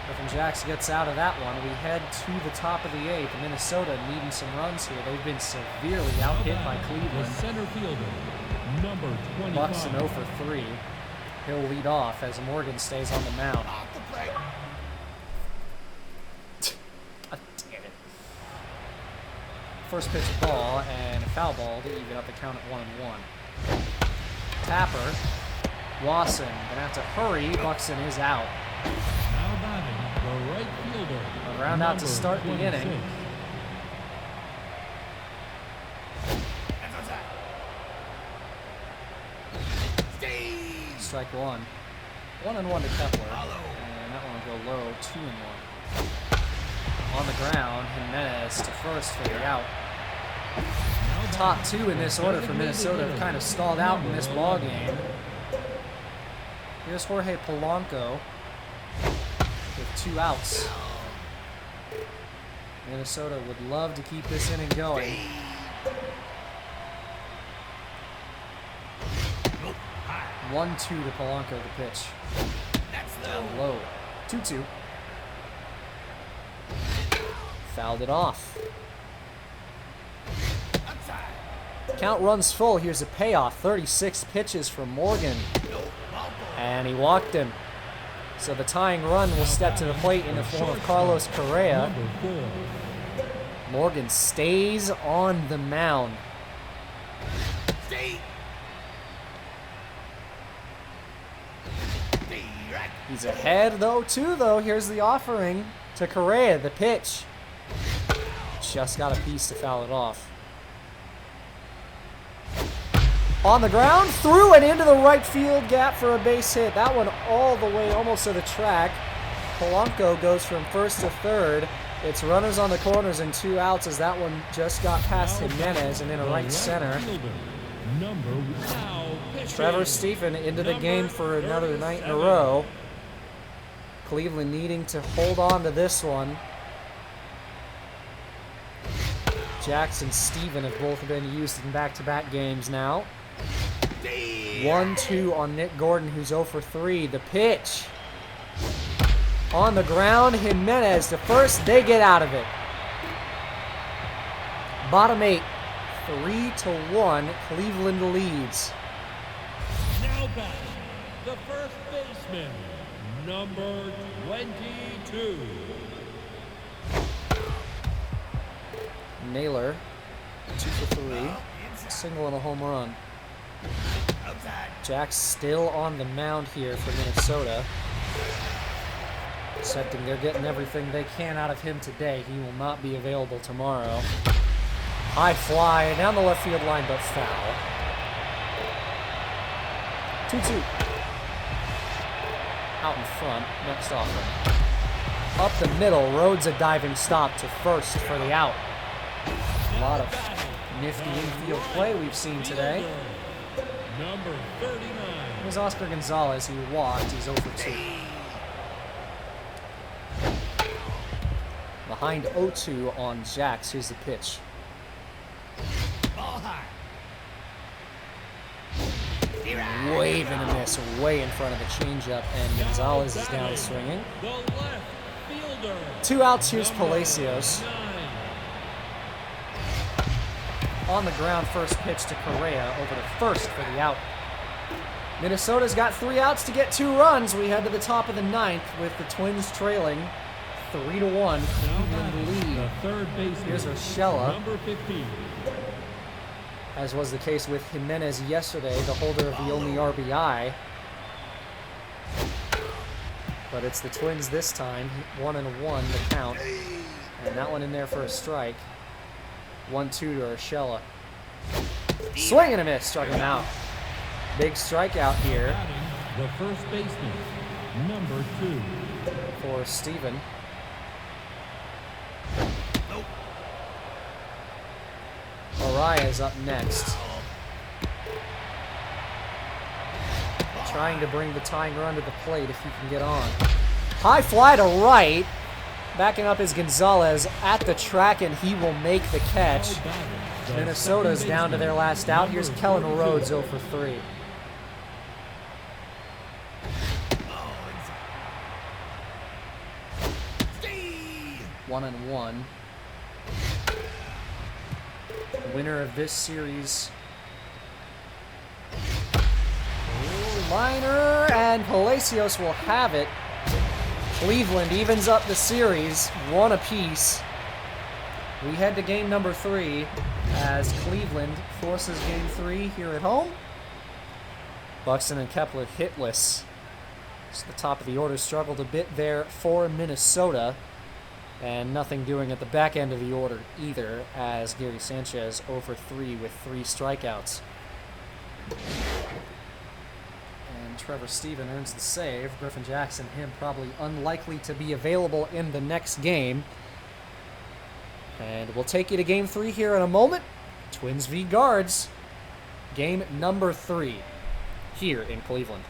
Griffin Jacks gets out of that one. We head to the top of the 8th. Minnesota needing some runs here. They've been severely out-hit by The Cleveland. center fielder, number 25. Buxton 0 for 3. He'll lead off as Morgan stays on the mound. Off the plate. God damn it. First pitch ball and a foul ball to even up the count at 1-1. Tapper. Wasson gonna have to hurry. Buxton is out. Now batting, the right fielder. A ground out to number start the 26. inning. That's outside. Steve. Strike 1. 1-1 to Kepler. And that one will go low. 2-1. On the ground, Jimenez to first for the out. Top 2 in this order for Minnesota have kind of stalled out in this ball game. Here's Jorge Polanco with 2 outs. Minnesota would love to keep this inning going. Nope. High. 1-2 to Polanco the pitch. That's low. Low. 2-2. Fouled it off. Outside. Count runs full. Here's a payoff. 36 pitches from Morgan. No. Ball boy. And he walked him. So the tying run will step to the plate in the form of Carlos Correa. Number 4. Morgan stays on the mound. Steve. Direct. He's ahead, though, though. Here's the offering to Correa. The pitch. Just got a piece to foul it off. On the ground, through and into the right field gap for a base hit. That one all the way almost to the track. Polanco goes from first to third. It's runners on the corners and 2 outs as that one just got past Jimenez and into right center. Trevor Stephen into the game for another night in a row. Cleveland needing to hold on to this one. Jackson, Stephen have both been used in back-to-back games now. 1-2 on Nick Gordon, who's 0 for 3. The pitch. On the ground, Jimenez to first. They get out of it. Bottom 8, 3-1. Cleveland leads. Now batting, the first baseman, number 22. Naylor, 2 for 3. Single and a home run. Outside. Jack's still on the mound here for Minnesota. Accepting they're getting everything they can out of him today. He will not be available tomorrow. High fly down the left field line, but foul. 2-2. Out in front. Next offering. Up the middle. Rhodes a diving stop to first for the out. A lot of nifty infield play we've seen today. Number 39. Here's Oscar Gonzalez. He walked. He's 0 for 2. Behind 0-2 on Jax. Here's the pitch. Ball high. Wave and a miss. Way in front of the changeup. And Gonzalez is down swinging. The left fielder. 2 outs. Here's Palacios. 9. On the ground, first pitch to Correa over to first for the out. Minnesota's got 3 outs to get 2 runs. We head to the top of the 9th with the Twins trailing 3-1. Cleveland lead. The third baseman. Here's Urshela. Number 15. As was the case with Jimenez yesterday, the holder of the only RBI. But it's the Twins this time. 1-1 the count. And that one in there for a strike. 1-2 to Urshela. Swing and a miss. Struck him out. Big strikeout here Batting, the first baseman, number 2. for Steven. Nope. Arias up next. Trying to bring the tying run to the plate if he can get on. High fly to right. Backing up is Gonzalez at the track, and he will make the catch. Minnesota's down to their last out. Here's Kellen Rhodes 0 for 3. Steve. 1-1. Winner of this series. Ooh, liner, and Palacios will have it. Cleveland evens up the series, 1 apiece. We head to game number 3 as Cleveland forces game 3 here at home. Buxton and Kepler hitless. So the top of the order struggled a bit there for Minnesota. And nothing doing at the back end of the order either, as Gary Sanchez 0 for 3 with 3 strikeouts. And Trevor Steven earns the save. Griffin Jackson, him probably unlikely to be available in the next game. And we'll take you to game 3 here in a moment. Twins v. Guards. Game number 3 here in Cleveland.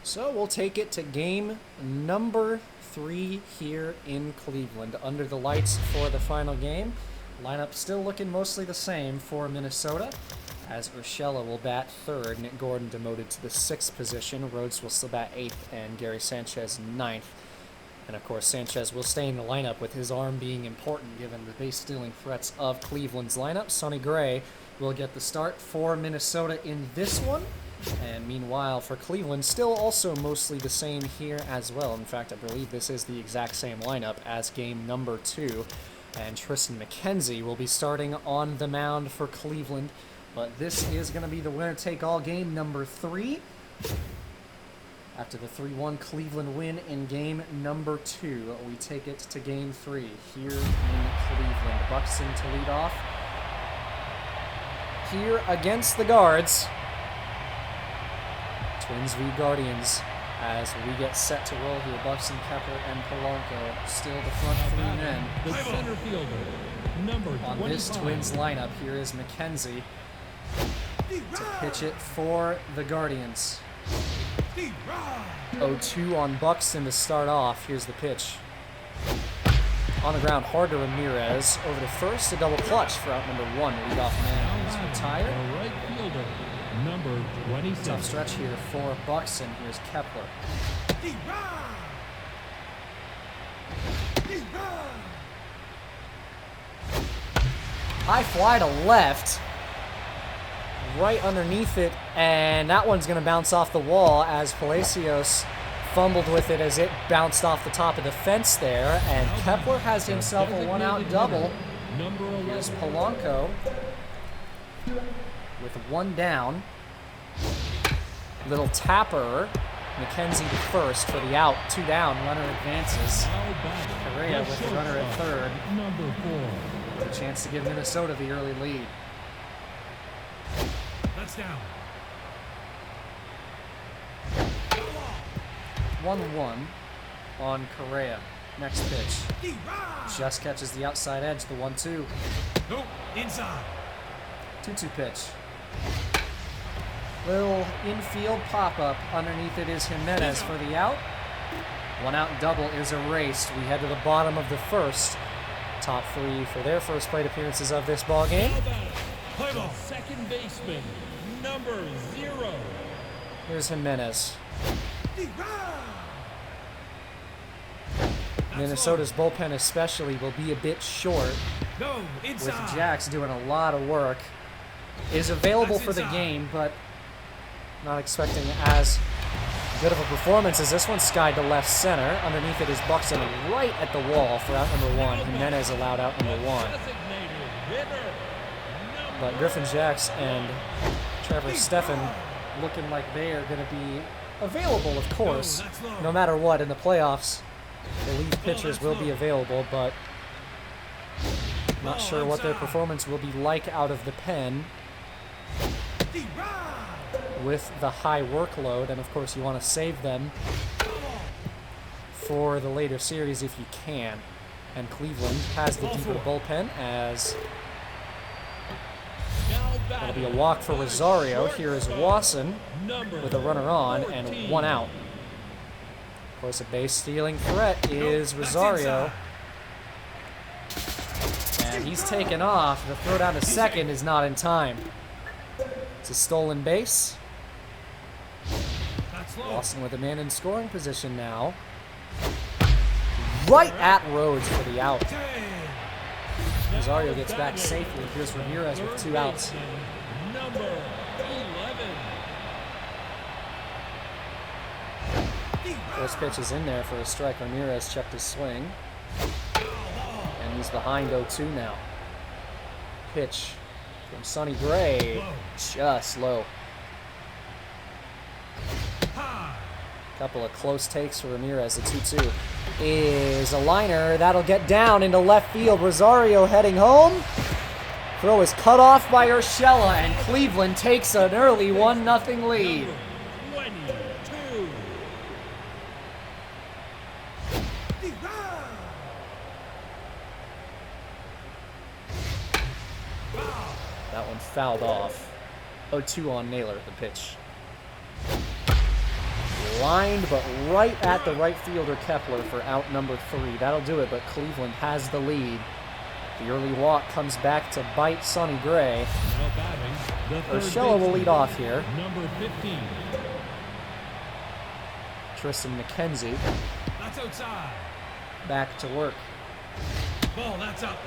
So we'll take it to game number 3 here in Cleveland. Under the lights for the final game. Lineup still looking mostly the same for Minnesota, as Urshela will bat 3rd, Nick Gordon demoted to the 6th position, Rhodes will still bat 8th, and Gary Sanchez 9th. And of course, Sanchez will stay in the lineup with his arm being important given the base-stealing threats of Cleveland's lineup. Sonny Gray will get the start for Minnesota in this one. And meanwhile, for Cleveland, still also mostly the same here as well. In fact, I believe this is the exact same lineup as game number 2. And Tristan McKenzie will be starting on the mound for Cleveland. But this is going to be the winner-take-all game number 3. After the 3-1 Cleveland win in game number 2, we take it to game 3 here in Cleveland. Buxton to lead off here against the Guards. Twins v Guardians as we get set to roll here. Buxton, Kepler, and Polanco still the front 3 men. The center fielder, number 25. On this Twins lineup, here is McKenzie to pitch it for the Guardians. 0-2 on Buxton to start off. Here's the pitch. On the ground, hard to Ramirez. Over to first, a double clutch for out number 1. Leadoff man is retired. The right fielder, number 26. Tough stretch here for Buxton. Here's Kepler. High fly to left. Right underneath it, and that one's going to bounce off the wall as Palacios fumbled with it as it bounced off the top of the fence there, and Kepler has himself a one-out double. Here's Polanco with 1 down. Little tapper. McKenzie to first for the out. 2 down. Runner advances. Correa with the runner at 3rd. Number 4. A chance to give Minnesota the early lead. Touchdown. 1-1 on Correa. Next pitch. Just catches the outside edge. The 1-2. Nope. Inside. 2-2 pitch. Little infield pop-up. Underneath it is Jimenez for the out. 1-out double is erased. We head to the bottom of the first. Top 3 for their first plate appearances of this ball game. Play ball. Second baseman, number 0. Here's Jimenez. Minnesota's bullpen especially will be a bit short, No. with Inside. Jax doing a lot of work. Is available That's for the inside. game, but not expecting as good of a performance as this one. Skied to left center. Underneath it is Buxton right at the wall for out number 1. Jimenez allowed out number 1. Designated hitter, But Griffin Jax and Trevor Stephan looking like they are going to be available, of course, no matter what in the playoffs. Relief pitchers will be available, but not sure what their performance will be like out of the pen with the high workload. And of course, you want to save them for the later series if you can. And Cleveland has the deeper bullpen as it'll be a walk for Rosario. Here is Wasson with a runner on and 1 out. Of course, a base-stealing threat is Rosario. And he's taken off. The throw down to second is not in time. It's a stolen base. Wasson with a man in scoring position now. Right at Rhodes for the out. Rosario gets back safely. Here's Ramirez with 2 outs. number 11. First pitch is in there for a strike. Ramirez checked his swing. And he's behind 0-2 now. Pitch from Sonny Gray. Just low. Couple of close takes for Ramirez. The 2-2 is a liner. That'll get down into left field. Rosario heading home. Throw is cut off by Urshela, and Cleveland takes an early 1-0 lead. 22. That one fouled off. 0-2 on Naylor, the pitch. Lined, but right at the right fielder Kepler for out number 3. That'll do it, but Cleveland has the lead. The early walk comes back to bite Sonny Gray. Now batting, the third Urshela will baseman, lead off here. Number 15. Tristan McKenzie That's outside. back to work. Ball, that's up.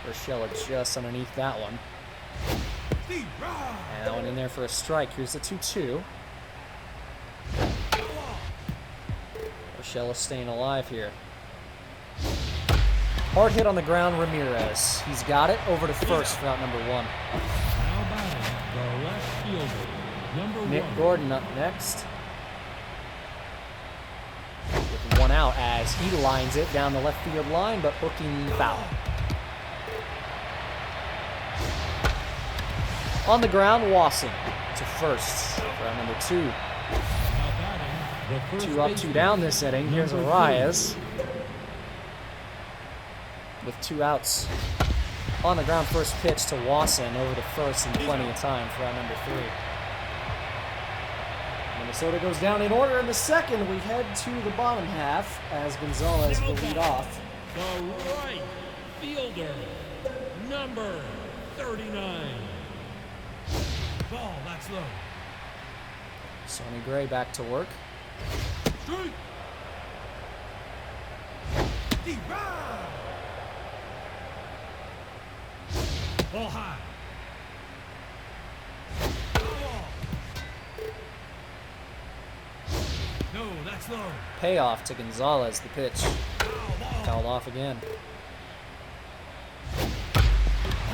Urshela just underneath that one. Steve, run. And that one in there for a strike. Here's the 2-2. Urshela staying alive here. Hard hit on the ground, Ramirez. He's got it over to first for out number 1. Now batting, the left fielder, number Nick 1. Gordon up next. With 1 out as he lines it down the left field line, but hooking foul. On the ground, Wasson to first for out number 2. Now batting, the first 2 up, 2 baseman, down this inning. Here's number Arias with 2 outs. On the ground, first pitch to Wasson over to first and plenty of time for out number 3. Minnesota goes down in order in the second. We head to the bottom half as Gonzalez will lead off. The right fielder, number 39. Ball, that's low. Sonny Gray back to work. Strike. Steve, run. Ball high. Ball. No, that's low. Payoff to Gonzalez, the pitch. Ball. Fouled off again.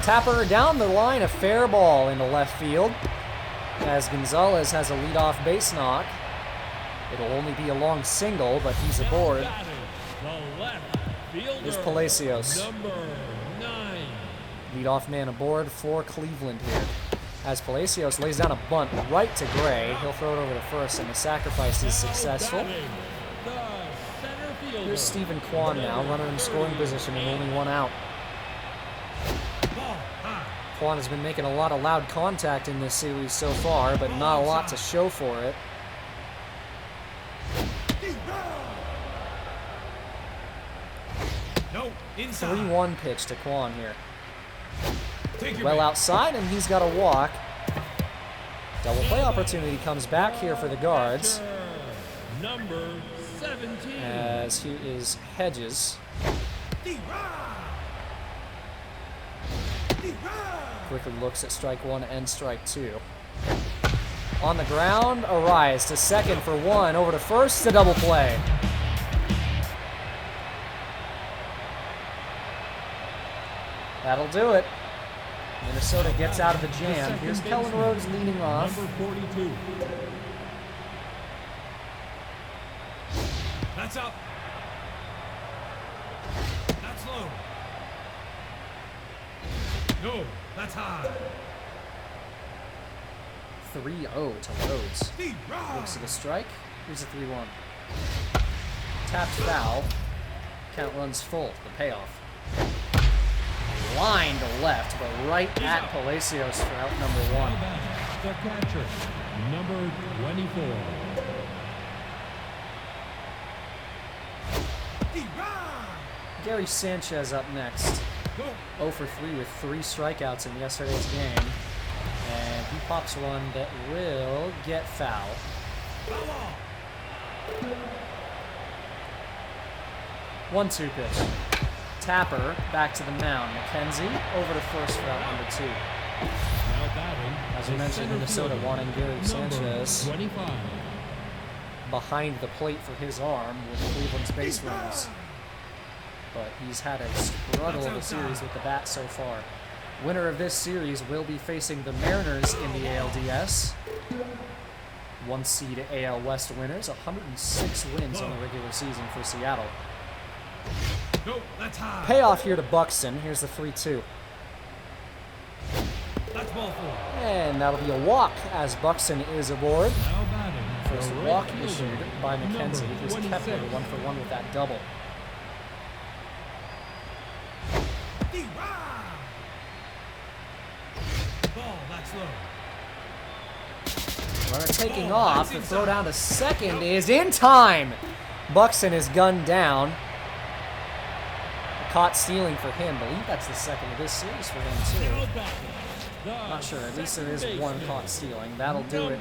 Tapper down the line, a fair ball into left field. As Gonzalez has a leadoff base knock. It'll only be a long single, but he's aboard. Now batting, the left fielder, Here's Palacios. number 9. Leadoff man aboard for Cleveland here. As Palacios lays down a bunt right to Gray, he'll throw it over to first, and the sacrifice is successful. Batting, the center fielder, Here's Stephen Kwan now, runner in scoring position and only 1 out. Ball high. Kwan has been making a lot of loud contact in this series so far, but not a lot to show for it. Steve, run. No, inside. 3-1 pitch to Kwan here. Take your Well man. outside, and he's got a walk. Double play opportunity comes back here for the Guards, catcher, number 17. as here is Hedges. Steve, run. Steve, run. Quickly looks at strike 1 and strike 2. On the ground, Arias to second for 1, over to first, to double play. That'll do it. Minnesota gets out of the jam. Here's Kellen Rhodes leading off. Number 42. That's up. That's low. No, that's high. 3-0 to Rhodes. Steve, run. Looks at a strike. Here's a 3-1. Tapped foul. Count runs full. The payoff. Line to left, but right at Palacios for out number 1. Now batting, the catcher, number 24. Steve, run. Gary Sanchez up next. Go. 0 for 3 with 3 strikeouts in yesterday's game. And he pops one that will get foul. Foul. 1-2 pitch. Tapper back to the mound. McKenzie over to first for out number 2. Now batting, As we the mentioned, center Minnesota fielder, wanting Gary number Sanchez 25. behind the plate for his arm with Cleveland's base runners. But he's had a struggle of a series with the bat so far. Winner of this series will be facing the Mariners in the ALDS. 1 seed AL West winners, 106 wins on the regular season for Seattle. No, that's high. Payoff here to Buxton. Here's the 3-2. That's ball 4. And that'll be a walk as Buxton is aboard. Now batting, First the right walk fielder, issued by number McKenzie. Here's 26. Kepler, 1 for 1 with that double. Steve, run. Ball, that's low. Runner taking off. The throw down to second is in time. Buxton is gunned down. Caught stealing for him. I believe that's the second of this series for him, too. Not sure. At least there is one caught stealing. That'll do it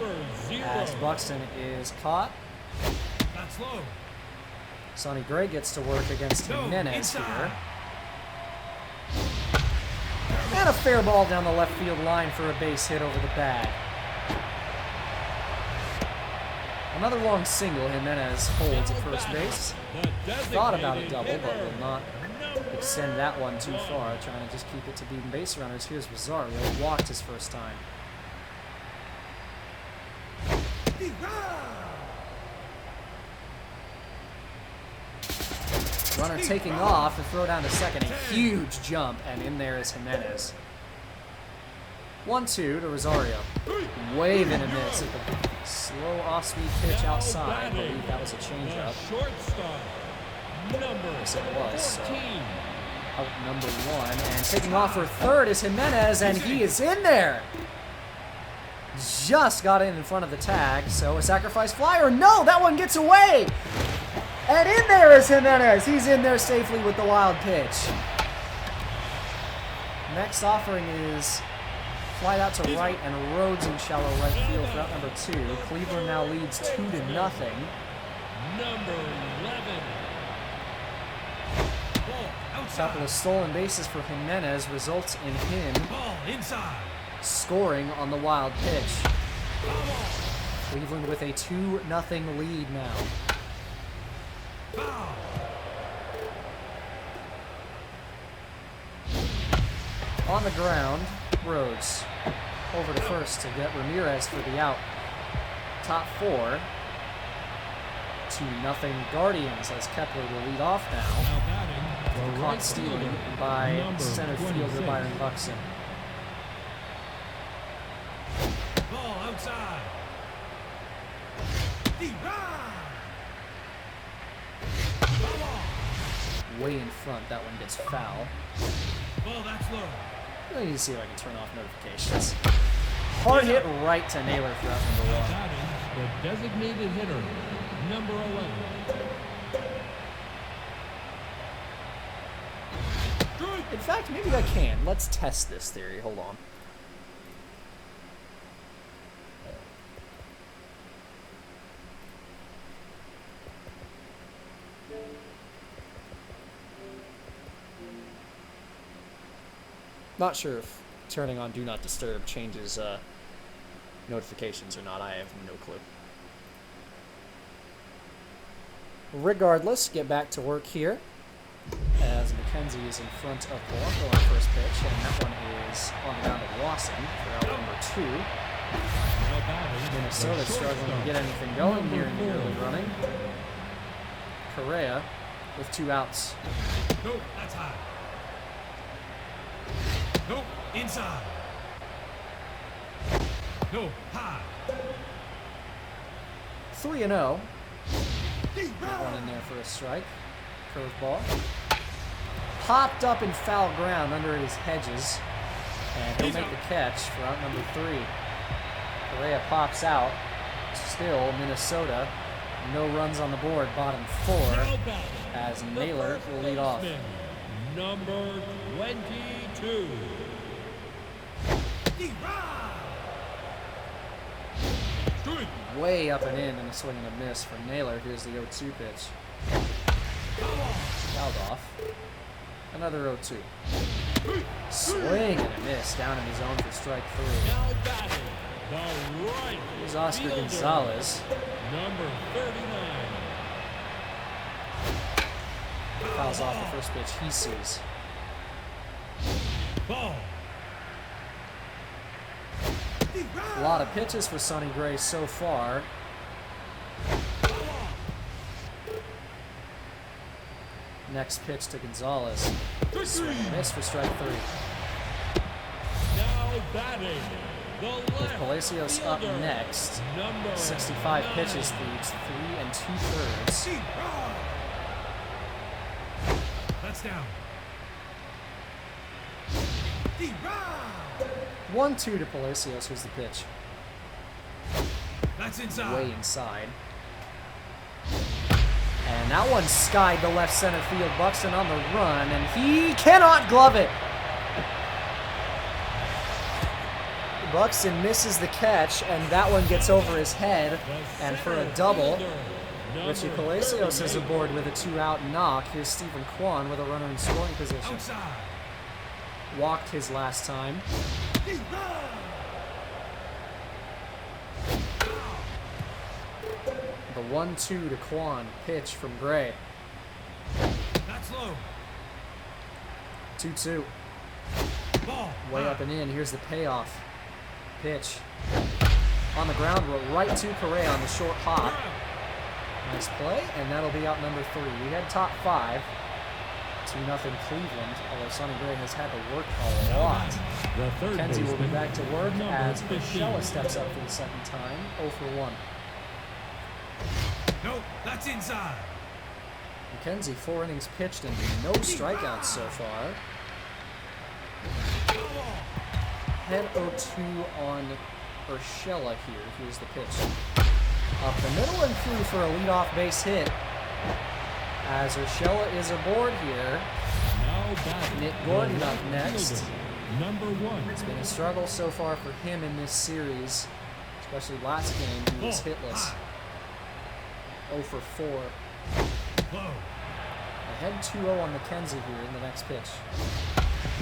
as Buxton is caught. That's low. Sonny Gray gets to work against Jimenez here. And a fair ball down the left field line for a base hit over the bag. Another long single. Jimenez holds at first base. Thought about a double, but will not extend that one too far. Trying to just keep it to being base runners. Here's Rosario. Walked his first time. Runner taking off. The throw down to second. A huge jump, and in there is Jimenez. 1-2 to Rosario. Wave and a miss at the slow off-speed pitch outside. I believe that was a changeup. Yes, it was. So out number 1. And taking off for third is Jimenez, and he is in there. Just got in front of the tag, so a sacrifice fly, or no, that one gets away. And in there is Jimenez. He's in there safely with the wild pitch. Next offering is flied out to right, and Rhodes in shallow right field for out number 2. Cleveland now leads 2-0. Number 11. Couple of stolen bases for Jimenez results in him Ball inside. scoring on the wild pitch. Cleveland with a 2-0 lead now. Foul. On the ground, Rhodes over to first to get Ramirez for the out. Top 4. 2-0 Guardians as Kepler will lead off now. Caught stealing by center fielder Byron Buxton. Ball outside. Way in front, that one gets foul. Ball that's low. I need to see if I can turn off notifications. Hard hit right to Naylor for out number 1. The designated hitter, number 11. In fact, maybe I can. Let's test this theory. Hold on. Not sure if turning on Do Not Disturb changes notifications or not. I have no clue. Regardless, get back to work here as McKenzie is in front of Polanco on first pitch, and that one is on the ground of Lawson for out number 2. Minnesota struggling to get anything going here in the early running. Correa with 2 outs. No, that's high. No, inside. No, high. 3-0. One in there for a strike. Curveball. Popped up in foul ground under his hedges. And he'll make the catch for out number 3. Correa pops out. Still Minnesota. No runs on the board. Bottom 4. As Naylor will lead off. Number 22. Way up and in a swing and a miss for Naylor. Here's the 0-2 pitch. Fouled off. Another 0-2. Swing and a miss down in his own for strike 3. Now batting, the right Here's Oscar fielder, Gonzalez. Number 39. Fouls off the first pitch he sees. Ball. A lot of pitches for Sonny Gray so far. Next pitch to Gonzalez. Swing and miss for strike 3. Now batting, the With left Palacios up fielder, next. number 65 9. pitches through 3 2/3. That's down. 1-2 to Palacios. Here's the pitch. That's inside. way inside. And that one skied to left center field. Buxton on the run, and he cannot glove it. Buxton misses the catch, and that one gets over his head. And for a double, Richie Palacios is aboard with a 2-out knock. Here's Stephen Kwan with a runner in scoring position. Outside. Walked his last time. The 1-2 to Kwan. Pitch from Gray. That's low. 2-2. Ball. Way up and in. Here's the payoff. Pitch. On the ground, right to Correa on the short hop. Nice play, and that'll be out number 3. We had top 5. 2-0 Cleveland, although Sonny Gray has had to work a lot. The third Kenzie will be baseman, back to work number as 15. Urshela steps up for the second time. 0 for 1. No, that's inside. McKenzie, 4 innings pitched and no strikeouts so far. Head 0-2 on Urshela here. Here's the pitch. Up the middle and through for a leadoff base hit. As Urshela is aboard here. Now batting, Nick the Gordon up right next. fielder, number 1. It's been a struggle so far for him in this series, especially last game. He was hitless. 0 for 4. Low. Ahead 2-0 on McKenzie here in the next pitch.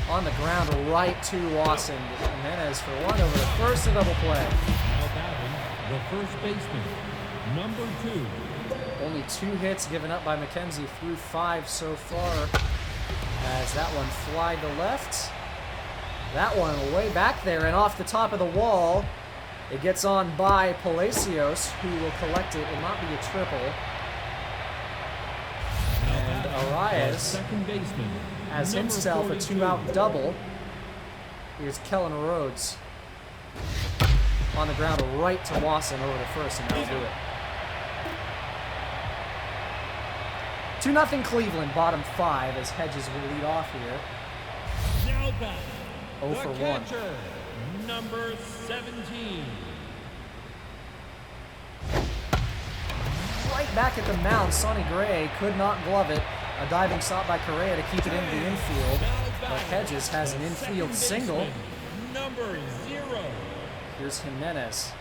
On the ground, right to Wasson. Jimenez for 1 over the first, a double play. Now batting, the first baseman, number 2. Only 2 hits given up by McKenzie through 5 so far. As that one flied to left. That one way back there and off the top of the wall. It gets on by Palacios, who will collect it. It will not be a triple. And The Arias second baseman, has number himself a 42. 2-out double. Here's Kellen Rhodes. On the ground, right to Wasson over the first, and that'll do it. 2-0 Cleveland, bottom 5, as Hedges will lead off here. Now batting, 0 the for 1. catcher, number 17. Right back at the mound, Sonny Gray could not glove it. A diving stop by Correa to keep it into the infield. But Hedges has an infield single. Number 0. Here's Jimenez.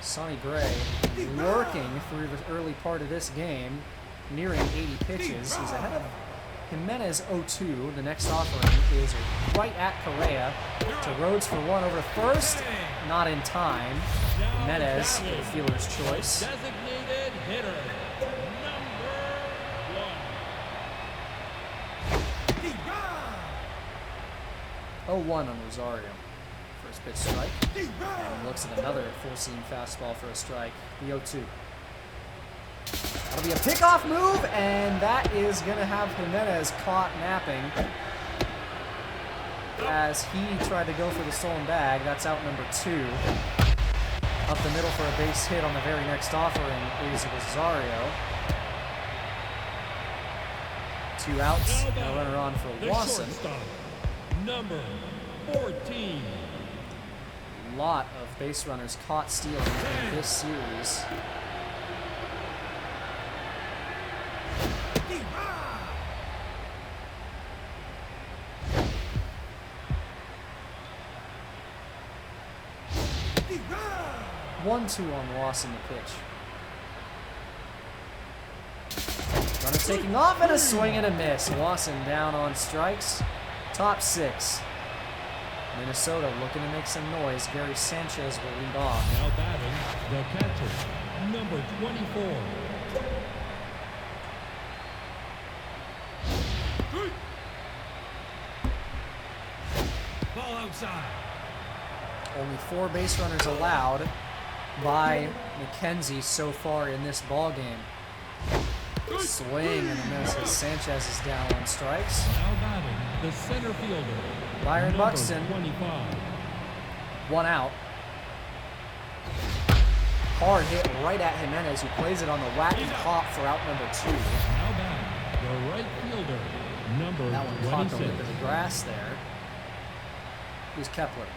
Sonny Gray working through the early part of this game, nearing 80 pitches. He's ahead of Jimenez 0-2. The next offering is right at Correa to Rhodes for 1 over first. Not in time. Jimenez, the fielder's choice. Designated hitter, number 1. 0-1 on Rosario. First pitch strike. And looks at another full-seam fastball for a strike. The 0-2. That'll be a pickoff move, and that is going to have Jimenez caught napping as he tried to go for the stolen bag. That's out number 2. Up the middle for a base hit on the very next offering is Rosario. 2 outs, and a runner on for The Wasson. shortstop, number 14. Lot of base runners caught stealing in this series. One, 2 on Wasson the pitch. Runner taking off and a swing and a miss. Wasson down on strikes. Top 6. Minnesota looking to make some noise. Gary Sanchez will lead off. Now batting, the catcher, number 24. Ball outside. Only 4 base runners allowed by McKenzie so far in this ball game. Swing and a miss as Sanchez is down on strikes. Now batting, the center fielder, Byron number Buxton. 25. 1 out. Hard hit right at Jimenez, who plays it on the wacky hop for out number 2. Now batting, the right fielder, number That one caught the 26. lip of the grass there. Here's Kepler.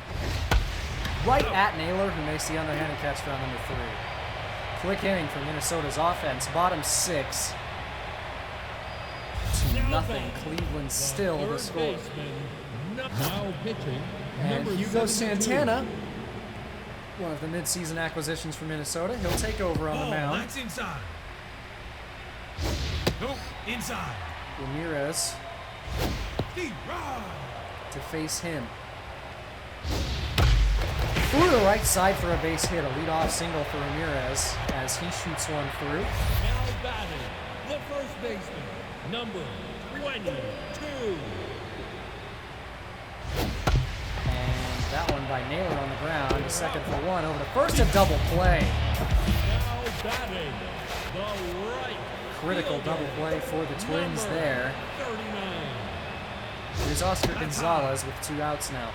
Right at Naylor, who makes the underhanded catch for out number 3. Quick inning for Minnesota's offense. Bottom 6. 2-0. Cleveland still the score. Now pitching. And number Hugo 72. Santana, one of the midseason acquisitions for Minnesota. He'll take over on the Ball, mound. that's inside. Nope, inside. Ramirez Deep run. to face him. Through the right side for a base hit. A leadoff single for Ramirez as he shoots one through. Now batting. The first baseman. Number 22. And that one by Naylor on the ground. Second for one. Over to first. A double play. Now batting. The right. Critical fielder. double play for the Twins Number there. 39. Here's Oscar Gonzalez with 2 outs now.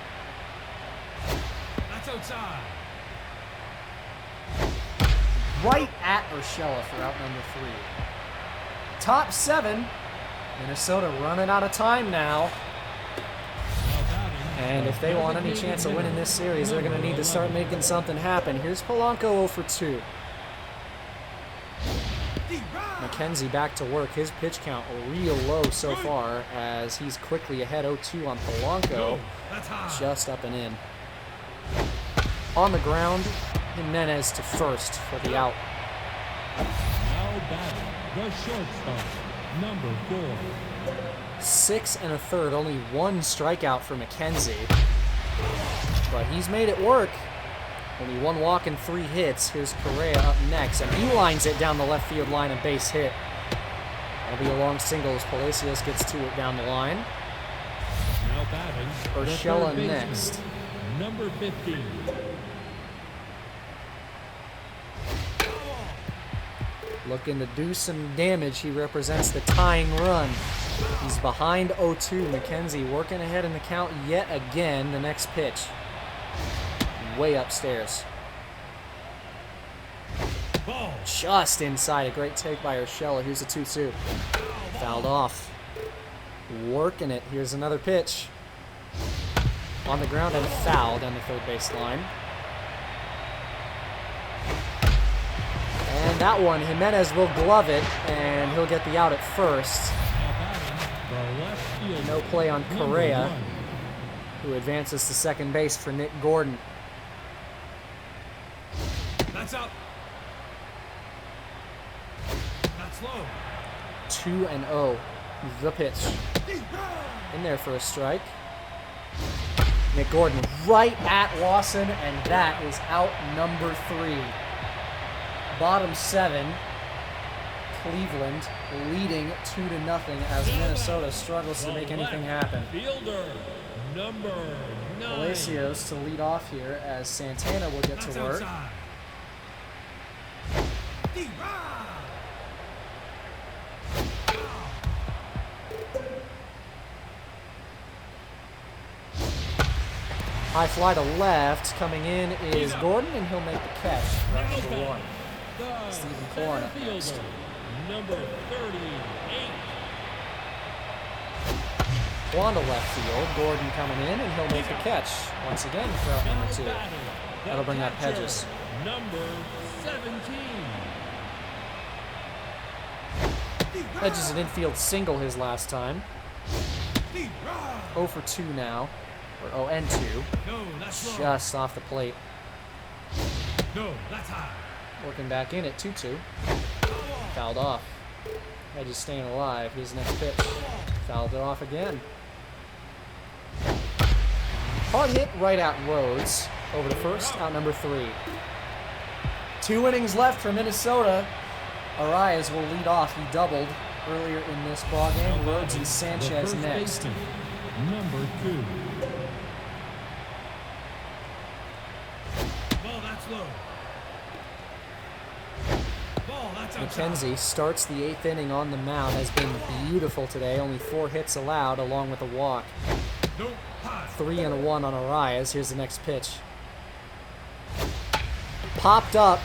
That's outside. Right at Urshela for out number 3. Top 7. Minnesota running out of time now. Now batting. And if they want any chance of winning this series, they're going to need to start making something happen. Here's Polanco 0 for 2. Deep run. McKenzie back to work. His pitch count real low so far as he's quickly ahead 0-2 on Polanco. Go. That's high. Just up and in. On the ground, Jimenez to first for the out. Now batting. The shortstop. Number 4. 6 1/3, only 1 strikeout for McKenzie. But he's made it work. Only 1 walk and 3 hits. Here's Correa up next, and he lines it down the left field line, a base hit. That'll be a long single as Palacios gets to it down the line. Now batting. the Urshela third baseman. next. Number 15. Looking to do some damage. He represents the tying run. He's behind 0-2. McKenzie working ahead in the count yet again. The next pitch. Way upstairs. Ball. Just inside. A great take by Urshela. Here's a 2-2. Fouled off. Working it. Here's another pitch. On the ground and fouled on the third base line. And that one, Jimenez will glove it, and he'll get the out at first. Now batting. The left fielder. No play on Number Correa, 1. who advances to second base for Nick Gordon. That's up. That's low. 2-0. The pitch. Deep run. In there for a strike. Nick Gordon right at Lawson, and that is out number 3. Bottom 7. Cleveland leading 2-0 as Minnesota struggles to make anything happen. Fielder. Number 9. Palacios to lead off here as Santana will get That's to work. outside. Deep run. High fly to left. Coming in is Gordon, and he'll make the catch. Run number 1. The Stephen center Corn up fielder. next. Number 38. Juan to left field. Gordon coming in, and he'll make the catch once again for out number 2. Batting. The That'll bring up catcher. Hedges. Number 17. Hedges an infield single his last time. Deep run. 0 for 2 now. Or 0 and 2. No, that's low. Just off the plate. No, that's high. Working back in at 2-2. Fouled off. Hedges staying alive. His next pitch. Fouled it off again. Hard hit right at Rhodes. Over to first, out number 3. 2 innings left for Minnesota. Arias will lead off. He doubled earlier in this ballgame. Rhodes and The Sanchez first next. baseman. Number 2. Ball, that's low. Ball, that's outside. McKenzie starts the 8th inning on the mound. Has been beautiful today. Only 4 hits allowed along with a walk. No, high. 3 and a 1 on Arias. Here's the next pitch. Popped up.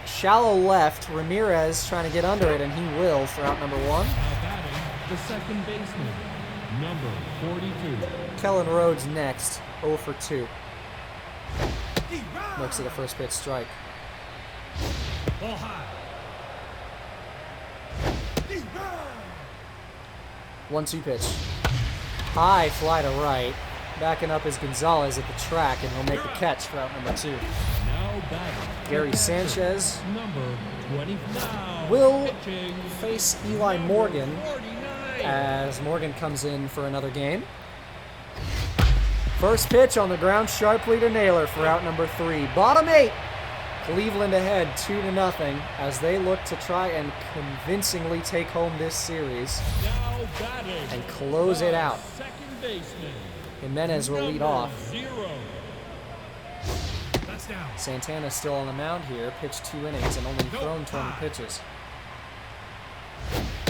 Shallow left. Ramirez trying to get under it, and he will for out number 1. Now batting. The second baseman. Number 42. Kellen Rhodes next. 0 for 2. Deep run. Looks at a first pitch strike. Ball high. 1-2 pitch. High fly to right. Backing up is Gonzalez at the track, and he'll make the catch for out number 2. Now batting. Gary Sanchez Number 25. will Pitching. face Eli Morgan 49. as Morgan comes in for another game. First pitch on the ground sharply to Naylor for out number 3. Bottom 8. Cleveland ahead 2-0 as they look to try and convincingly take home this series Now batting. and close it out. Second baseman. Jimenez will lead off. 0. That's down. Santana still on the mound here, pitched 2 innings and only thrown 20 pitches.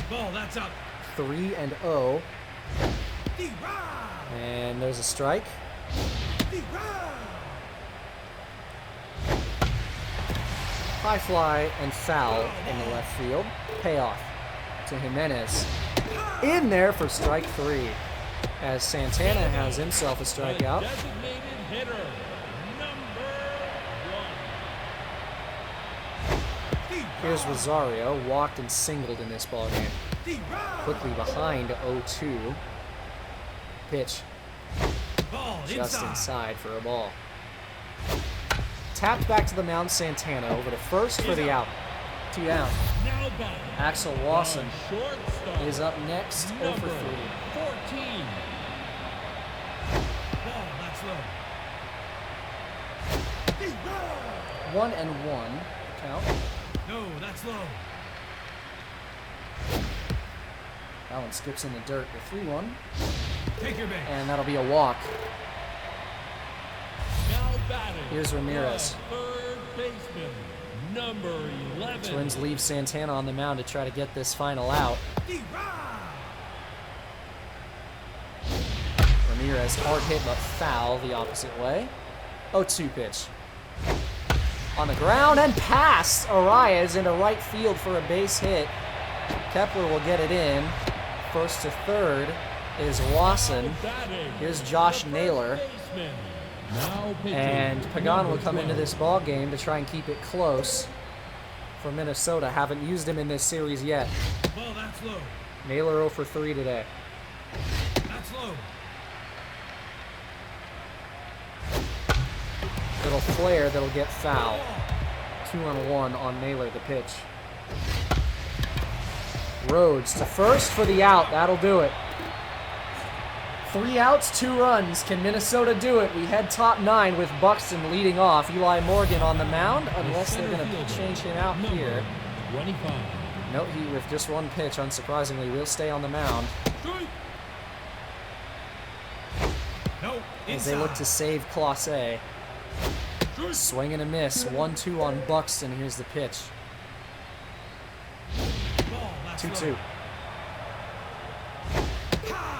Ball, that's up. 3-0, and there's a strike. High fly and foul in the left field. Payoff to Jimenez. In there for strike 3, as Santana has himself a strikeout. Designated hitter. Number 1. Here's Rosario, walked and singled in this ballgame. Quickly behind 0-2. Pitch Ball just inside. inside for a ball. Tapped back to the mound, Santana over to first for the out. 2 down. Now batting. Axel Lawson Shortstop. is up next, 0 for 3. Number 14. Ball, that's low. 1-1 count. No, that's low. That one skips in the dirt with 3-1, Take your base. and that'll be a walk. Now batting. Here's Ramirez. The third baseman. Number 11. Twins leave Santana on the mound to try to get this final out. Ramirez, hard hit but foul the opposite way. 0-2 pitch. On the ground and past Arias into right field for a base hit. Kepler will get it in. First to third is Wasson. Batting. Here's Josh The first Naylor. baseman. Now pitching. And Pagan will come into 12. this ball game to try and keep it close for Minnesota. Haven't used him in this series yet. Ball, that's low. Naylor 0 for 3 today. That's low. Little flare that'll get foul. 2-1 on Naylor, the pitch. Rhodes to first for the out. That'll do it. 3 outs, 2 runs. Can Minnesota do it? We head top 9 with Buxton leading off. Eli Morgan on the mound, unless they're going to change him out Number here. 25. Nope, he with just 1 pitch, unsurprisingly, will stay on the mound No, as they look to save Clase. Swing and a miss. 1-2 on Buxton. Here's the pitch. Ball, that's 2-2. low.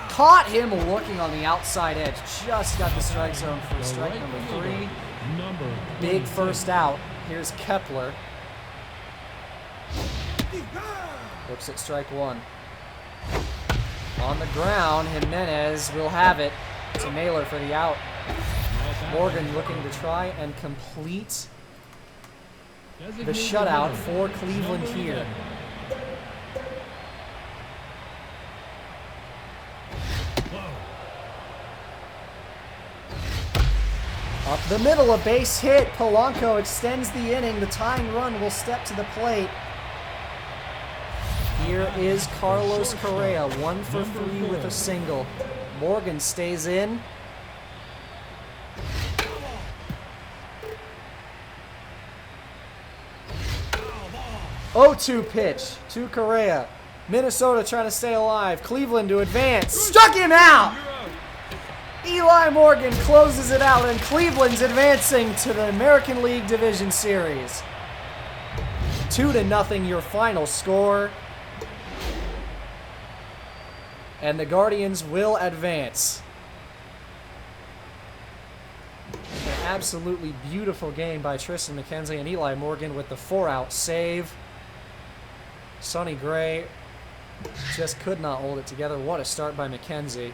Caught him looking on the outside edge. Just got the strike zone for The strike right number fielder. 3. Number Big 26. first out. Here's Kepler. Looks at strike 1. On the ground, Jimenez will have it to Naylor for the out. Morgan looking to try and complete the Designated shutout hitter. for Cleveland Number here. 11. Low. Up the middle, a base hit. Polanco extends the inning. The tying run will step to the plate. Here is Carlos Correa, 1 for 3 with a single. Morgan stays in. Foul ball. 0-2 pitch to Correa. Minnesota trying to stay alive. Cleveland to advance. Struck him out! You're out. Eli Morgan closes it out, and Cleveland's advancing to the American League Division Series. 2-0 your final score. And the Guardians will advance. An absolutely beautiful game by Tristan McKenzie and Eli Morgan with the 4-out save. Sonny Gray just could not hold it together. What a start by McKenzie.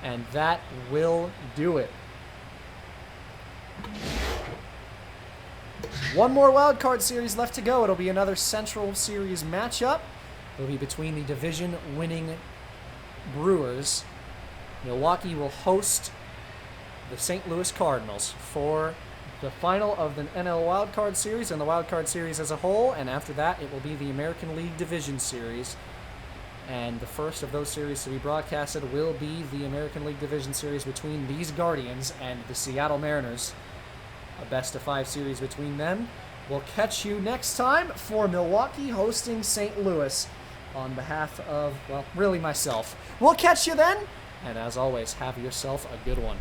And that will do it. One more wild card series left to go. It'll be another Central Series matchup. It'll be between the division-winning Brewers. Milwaukee will host the St. Louis Cardinals for the final of the NL Wild Card Series and the Wild Card Series as a whole. And after that, it will be the American League Division Series. And the first of those series to be broadcasted will be the American League Division Series between these Guardians and the Seattle Mariners. A best-of-5 series between them. We'll catch you next time for Milwaukee hosting St. Louis on behalf of, well, really myself. We'll catch you then, and as always, have yourself a good one.